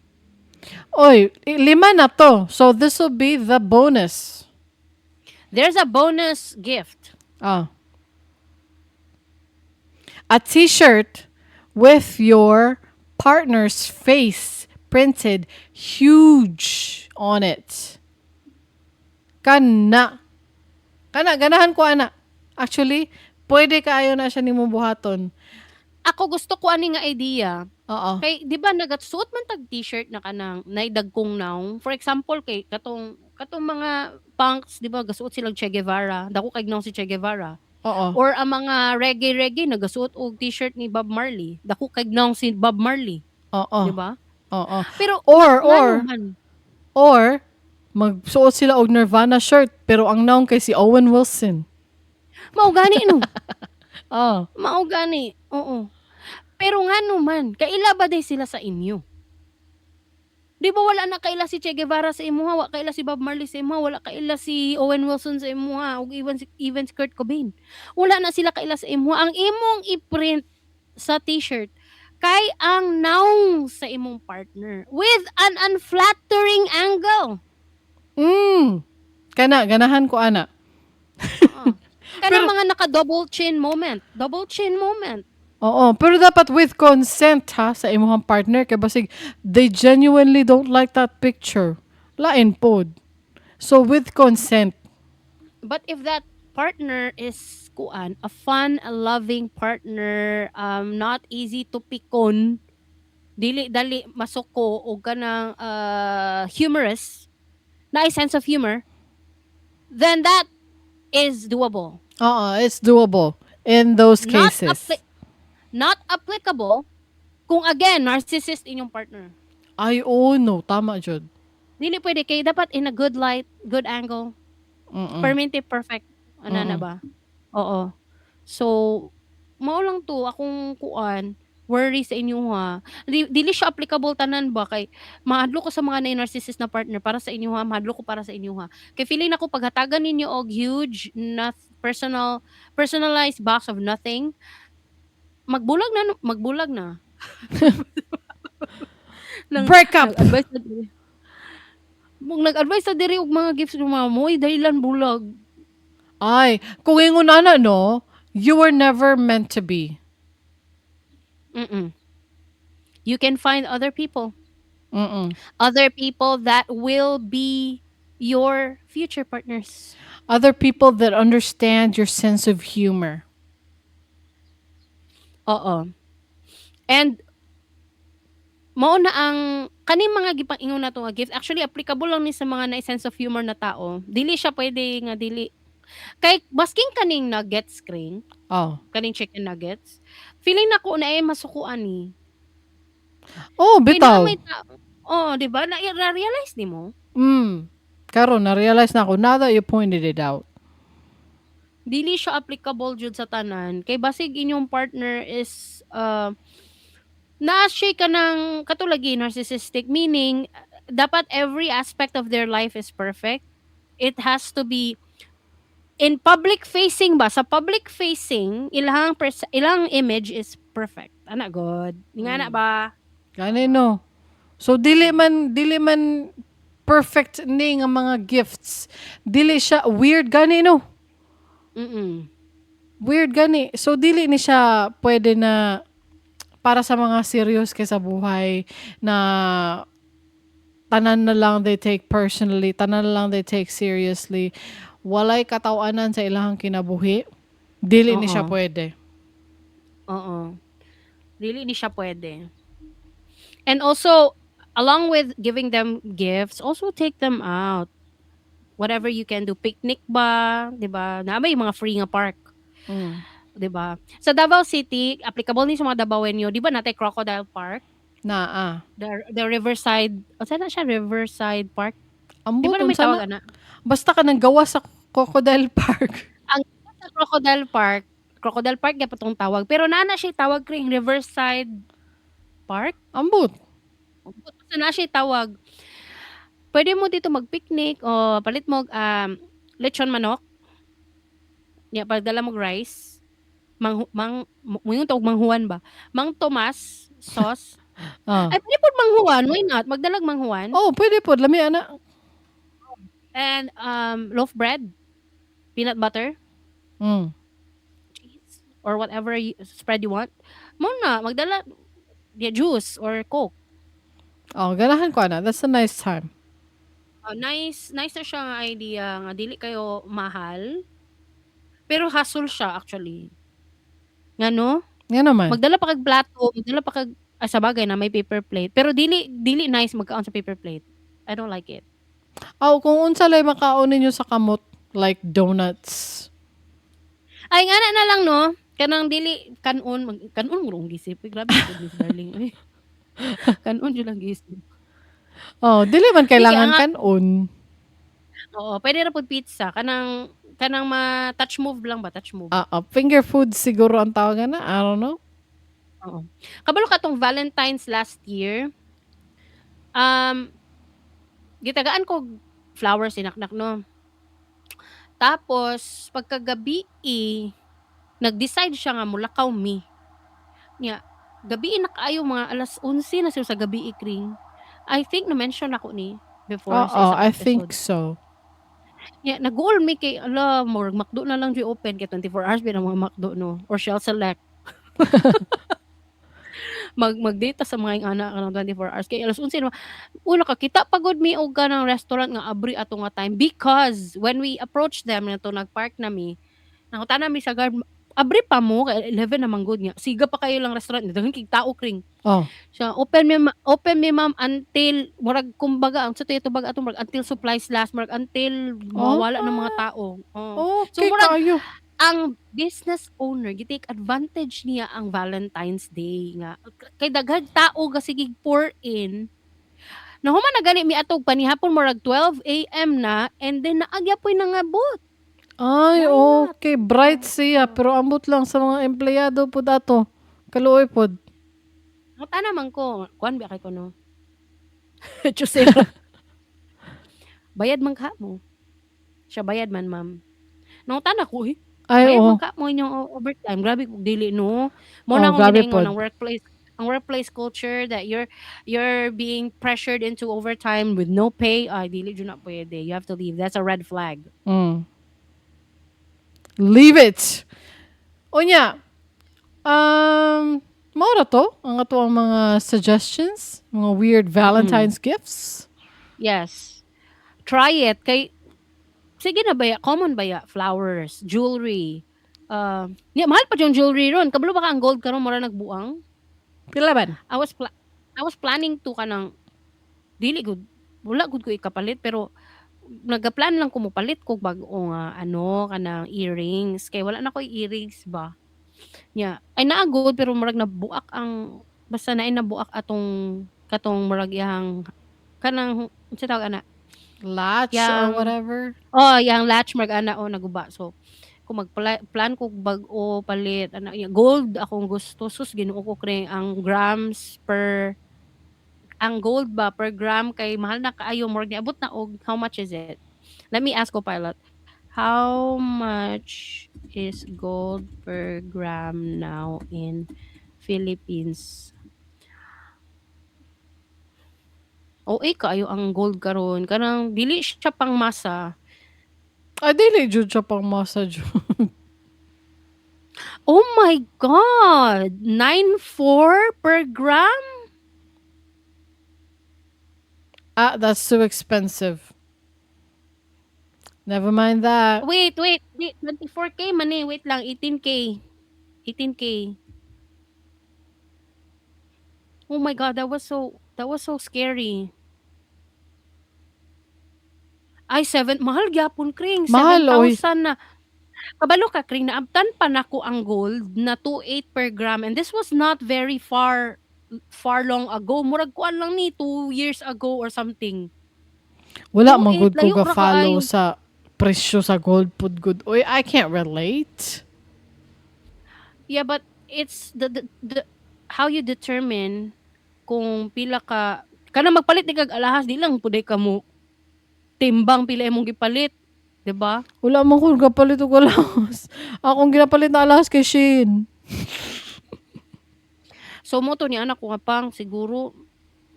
Oy, 5 na to. So this will be the bonus. There's a bonus gift. Ah. A t-shirt with your partner's face printed huge on it. Kana. Ganahan ko ana. Actually, pwede kaayo na siya nimo buhaton. Ako gusto ko ani nga idea. Oo. Kay di ba nagasuot man tag t-shirt na kanang naidagkong naong. For example kay katong mga punks, di ba gasuot silang Che Guevara. Dako kay naong si Che Guevara. Oo. Or ang mga reggae nagasuot og t-shirt ni Bob Marley. Dako kay naong si Bob Marley, Oo. di ba? Oo. Pero Or man, magsuot sila og Nirvana shirt pero ang naong kay si Owen Wilson. mao gani no. Oh. Mao gani. Oo. Pero ngano man, kaila ba day sila sa inyo? Di ba wala na kaila si Che Guevara sa imuha, wala kaila si Bob Marley sa imuha, wala kaila si Owen Wilson sa imuha, ug even si Kurt Cobain. Wala na sila kaila sa imuha. Ang imong i-print sa t-shirt kay ang naong sa imong partner with an unflattering angle. Ganahan ko ana. Oo. Kanang mga naka-double chin moment. Double chin moment. Oo, pero dapat with consent ha sa imong partner kay basig they genuinely don't like that picture. Lain pod. So with consent. But if that partner is kuan, a fun, a loving partner, not easy to pikon, dili dali masoko o kanang humorous, na sense of humor, then that is doable. It's doable in those Not cases. not applicable kung again narcissist inyong partner. Ay, oh no, tama jud. Dili pwede kay dapat in a good light, good angle, permanent perfect. Ano na ba? Oo. So, mao lang to akong kuan worry sa inyo ha. Dili siya applicable tanan ba kay mahadlo ko sa mga narcissist na partner para sa inyo ha, mahadlo ko para sa inyo ha. Kay feeling nako paghatagan ninyo og huge personalized box of nothing, magbulag na. Break up. Nag-advise na diri. Nag-advise na diri og mga gifts ng mga moy dahilan bulag. Ay, kung ingon ana no, you were never meant to be. You can find other people. Mm-mm. Other people that will be your future partners. Other people that understand your sense of humor. Oo. And mao na ang kaning mga gipang-ingon nato nga gift actually applicable lang ni sa mga na sense of humor na tao. Dili siya pwede nga dili kay basking kaning nuggets screen, Oh. kaning chicken nuggets. Feeling nako na masukuan ni. Oh, Kay na bitaw. may tao. Oh, di ba? Na-realize nimo? Karon na-realize na ako now that you pointed it out. Dili siya applicable jud sa tanan kay basig inyong partner is naa siya ka ng katulagi narcissistic, meaning dapat every aspect of their life is perfect. It has to be in public facing ba, sa public facing ilang image is perfect, ana god nga na ba. Gani no. So dili man perfect ni nga mga gifts. Dili siya weird gani no. Mm. Weird gani. So dili ni siya pwede na para sa mga serious kay sa buhay na tanan na lang they take personally, tanan na lang they take seriously. Walay katawanan sa ilang kinabuhi. Dili ni siya Oo. pwede. Oo. Dili ni siya pwede. And also, along with giving them gifts, also take them out. Whatever you can do, picnic ba, 'di ba? Na may mga free nga park, Mm. 'di ba? Sa Davao City, applicable ni sa mga Davaoenyo, 'di ba natay Crocodile Park? Na. The Riverside, o na siya Riverside Park? 'Di Ambot ba na may unsa na? tawag ana? Basta ka nang gawa sa Crocodile Park. Ang sa Crocodile Park gyud tong tawag, pero naa na siya tawag kring Riverside Park. Ambot. Basta na siya tawag. Pwede mo dito mag-picnic o palit mo lechon manok. Ya, pagdala mo rice. Yung tawag manghuan ba? Mang Tomas sauce. Ah. Ay, pwede po manghuan. Why not? Magdalag manghuan. Oh, pwede po lami ana. And loaf bread, peanut butter, Mm. cheese, or whatever spread you want. Muna, magdala juice or Coke. Oh, ganahan ko ana. That's a nice time. Nice na siya nga idea nga dili kayo mahal. Pero hassle siya actually. Nga no? Nga naman. Magdala pa kag plato, magdala pa kag sa bagay na may paper plate. Pero dili nice magkaon sa paper plate. I don't like it. Oh, kung unsa lay makaon ninyo sa kamot like donuts. Ay nga na lang no. Kanang dili kanon mo gisip. Grabe ko Miss Darling. Ay. Kanon jud lang gisip. Oh, dili man Sige, kailangan kanon. oo, pwede ra pud pizza kanang touch move lang ba, touch move. Finger food siguro ang tawag na. I don't know. Oo. Kabalo ka tong Valentine's last year. Gitagaan ko flowers inaknak no. Tapos pagkagabi nag-decide siya nga mulakaw me. Nya, gabi na kaayo mga alas 11 na siya sa gabi kring. I think na-mention ako ni before sa isang I episode. think so. Nya, nag-goal me kay ala, murag McDo na lang di open kay 24 hours ba mga McDo no or Shell Select. Mag-date sa mga anak kanang 24 hours kay alas 11 na nakakita pagod mi og kanang restaurant nga abri ato nga time because when we approach them nato nagpark nami nangutana mi sa guard abri pa mo kay 11 na manggod nga siga pa kayo lang restaurant daghan kay tao kring Oh. siya open mi ma'am until murag kumbaga ang sa tubag atong murag until supplies last murag until mawala ng mga tao. So Okay murag kayo. ang business owner gitake advantage niya ang Valentine's Day nga kay daghang tao ga sige pour in nahuman na gani mi atog panihapon murag 12 AM na and then naagyapoy nangabot. Ay, Why not? okay. Bright siya. Pero ambot lang sa mga empleyado po dato. Kaluoy po. Nangutana man ko kuan ba kay ko no. Chusera. Bayad man ka mo. Siya bayad man ma'am. Nangutana ko Ay, bayad oo. man ka mo inyong overtime. Grabe kung dili no. Mo na akong Grabe ginaingon po. ang workplace culture that you're being pressured into overtime with no pay. Ay dili jud na pwede. You have to leave. That's a red flag. Leave it. Unya, maura to ang ato ang mga suggestions, mga weird Valentine's gifts. Yes. Try it. Sige na ba ya? Common ba ya? Flowers, jewelry. Mahal pa yung jewelry ron. Kabalo ba ka ang gold karon mura nagbuang? Pila man? I was planning to kanang dili good. Wala good ko ikapalit pero nagaplan lang ko mo palit ko bago nga kanang earrings kay wala na ko earrings ba. Ay naa good pero murag nabuak ang basta nabuak katong murag iyang kanang unsa tawag ana? Latch or Yang whatever. yang latch murag ana naguba. So Kung plan ko bag-o palit ana gold akong gusto sus Ginoo ko kring ang grams per ang gold ba per gram kay mahal na kaayo murag niabot na og how much is it? Let me ask ko pilot. How much is gold per gram now in Philippines? OA kaayo ang gold karon kanang dili siya pang masa. Ay, dili jud siya pang masa jud. Oh my god, 9.4 per gram? Ah, that's too expensive. Never mind that. Wait, 24K man eh. Wait lang, 18K. 18K. Oh my god, that was so scary. Ay, mahal gyapon kring Mahal, oy. 7,000 na. Kabalo ka kring naabtan pa nako ang gold na 2.8 per gram and this was not very far long ago. Murag kuan lang ni 2 years ago or something. Wala 2.8 magud ko layo ga ra follow kaayo. sa presyo sa gold pud good. Oy, I can't relate. Yeah, but it's the how you determine kung pila ka kana magpalit ni kag alahas di lang puday ka mo timbang pila imong gipalit, 'di ba? Wala man ko gapalit og alahas. Akong ginapalit na alahas kay Shein. So mo to ni anak ko nga pang siguro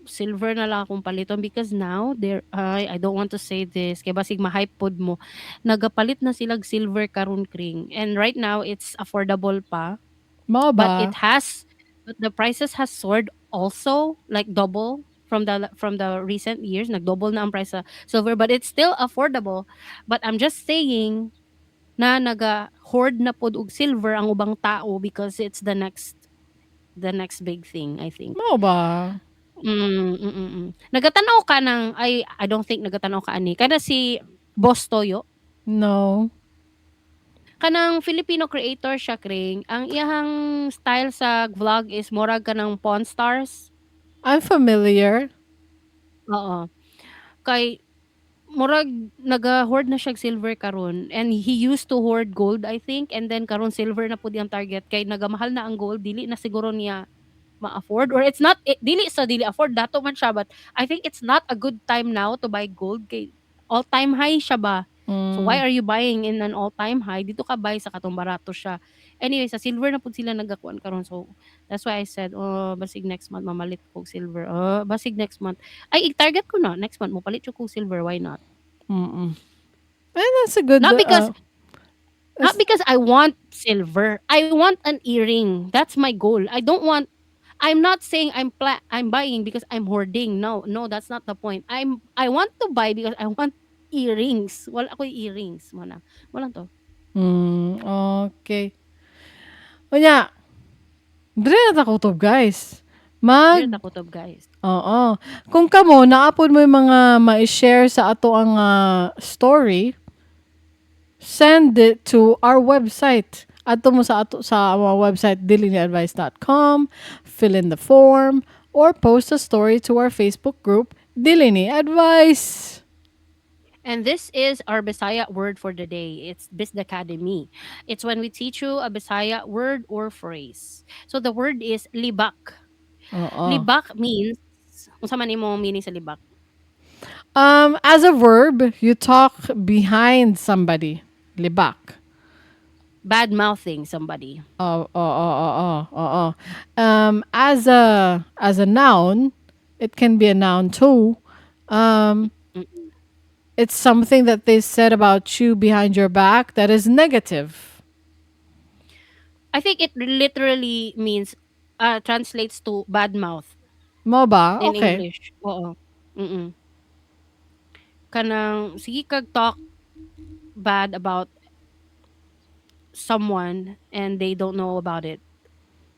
silver na lang akong paliton because now I don't want to say this kay basig ma-hype pod mo. Nagapalit na silag silver karon kring and right now it's affordable pa Mao but ba? the prices has soared also like double from the recent years nagdouble na ang price sa silver but it's still affordable but I'm just saying na naga-hoard na pod og silver ang ubang tao because it's the next big thing, I think. Mao ba? Nagatanaw ka ng I don't think nagatanaw ka ani. Kana si Boss Toyo, No. kanang Filipino creator siya kring. Ang iyahang style sa vlog is murag kanang Pawn Stars. I'm familiar. Oo. Kay murag naga-hoard na siya og silver karon and he used to hoard gold I think and then karon silver na pud yung target kay nagamahal na ang gold dili na siguro niya ma-afford or it's not dili sa dili afford dato man siya but I think it's not a good time now to buy gold kay all-time high siya ba. So why Mm, are you buying in an all-time high? Dito ka buy sa katong barato siya. Anyway, sa silver na pud sila nagakuan karon so that's why I said oh basig next month mamalit ko og silver. Oh, basig next month. Ay i-target ko na next month mo palit ko silver why not? mm. And that's a good Not because not that's, because I want silver. I want an earring. That's my goal. I'm not saying I'm buying because I'm hoarding. No, no, that's not the point. I want to buy because I want earrings. Wala ako earrings mo na. Wala to. okay. Unya, dire na ta kutob, guys. Mag Dili ta kutob guys. Oo. Kung kamo naapod mo yung mga ma-share sa ato ang story, send it to our website. Ato mo sa our website diliniadvice.com, fill in the form, or post a story to our Facebook group, Dilini Advice. And this is our Bisaya word for the day. It's Bisd Academy. It's when we teach you a Bisaya word or phrase. So the word is libak. Oo. Libak means unsa man imong meaning sa libak? As a verb, you talk behind somebody. Libak. Bad mouthing somebody. As a noun, it can be a noun too. Um, Mm. it's something that they said about you behind your back that is negative. I think it literally means translates to bad mouth Moba, in okay. English. Oo. Mm. Kanang sige kag talk bad about someone and they don't know about it.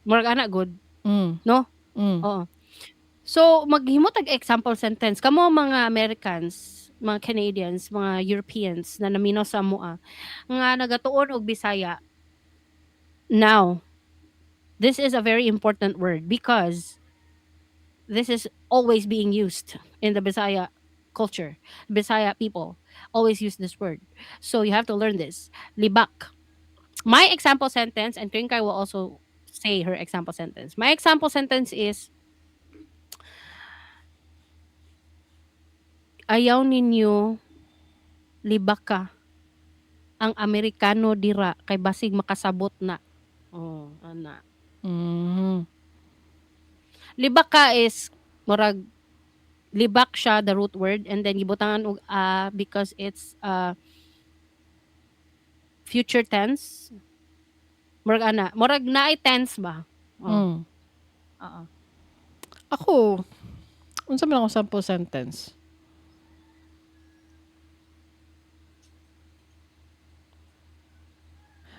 Murag ana good, Mm, no? mm. Oo. So maghimo tag example sentence kamo mga Americans, mga Canadians, mga Europeans na naminaw sa amoa nga nagatuon og Bisaya. Now, this is a very important word because this is always being used in the Bisaya culture. Bisaya people always use this word. So you have to learn this. Libak. My example sentence, and Twinkay will also say her example sentence. My example sentence is, ayaw ninyo libaka ang Amerikano dira kay basig makasabot na. Oh, ana. Mhm. Libaka is murag libak siya the root word, and then gibutangan og because it's future tense. Murag ana, murag naay tense ba? Oh, Mm. oo. Ako, unsa man ako sample sentence?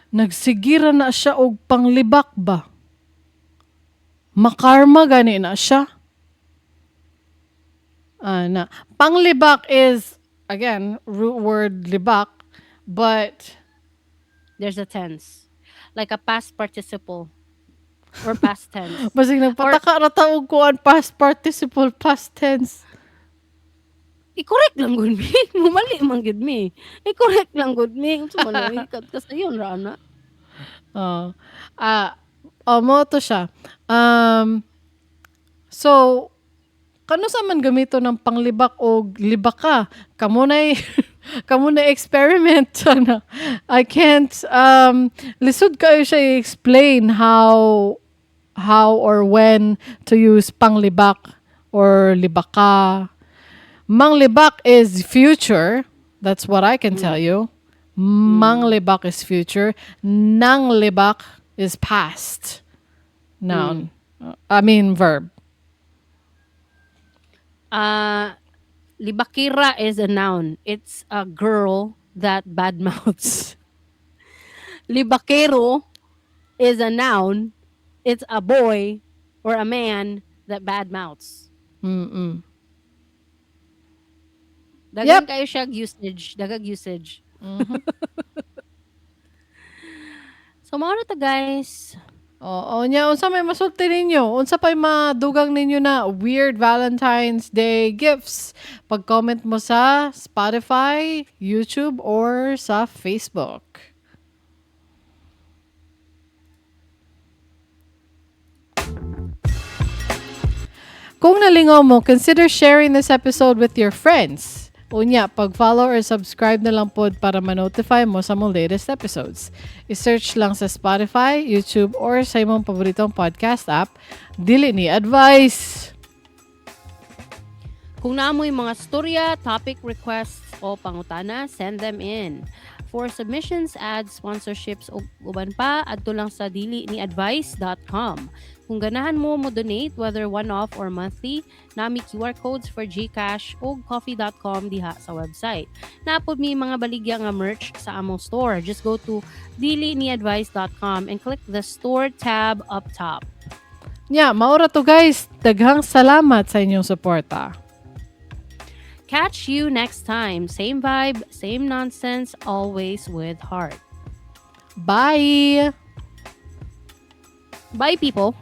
Nagsigira na siya og panglibak ba? Makarma gani na siya. Na panglibak is again root word libak, but There's a tense. Like a past participle or past tense. basig nagpataka ra ta og kuan past participle past tense. I-correct lang gud mi. Mumali man gud mi. I-correct lang gud mi. Unsa man lang ikat ka sayon ra ana. Oh. Mo to siya. So kano sa man gamito ng panglibak o libaka? Kamo na kamo na experiment. Ano? I can't lisod kayo siya i-explain how or when to use panglibak or libaka. Manglibak is future. That's what I can tell you. Manglibak is future. Nanglibak is past. Noun. I mean verb. Libakira is a noun. It's a girl that badmouths. Libakero is a noun. It's a boy or a man that badmouths. Mm-mm. Dagan Yep. kayo siya usage. Dagag usage. So, mao na ta guys. Oo, nya unsa may masulti ninyo? Unsa pay madugang ninyo na weird Valentine's Day gifts? Pag-comment mo sa Spotify, YouTube, or sa Facebook. Kung nalingaw mo, consider sharing this episode with your friends. Unya, pag-follow or subscribe na lang pod para ma-notify mo sa mong latest episodes. I-search lang sa Spotify, YouTube, or sa imong paboritong podcast app. Dili ni advice. Kung naamoy mga storya, topic requests o pangutana, send them in. For submissions, ads, sponsorships o uban pa, adto lang sa diliniadvice.com. Kung ganahan mo donate, whether one-off or monthly, nami QR codes for GCash o coffee.com diha sa website. Napod mi mga baligya nga merch sa among store. Just go to diliniadvice.com and click the store tab up top. Nya, maura to guys. Daghang salamat sa inyong suporta. Catch you next time. Same vibe, same nonsense, always with heart. Bye! Bye, people.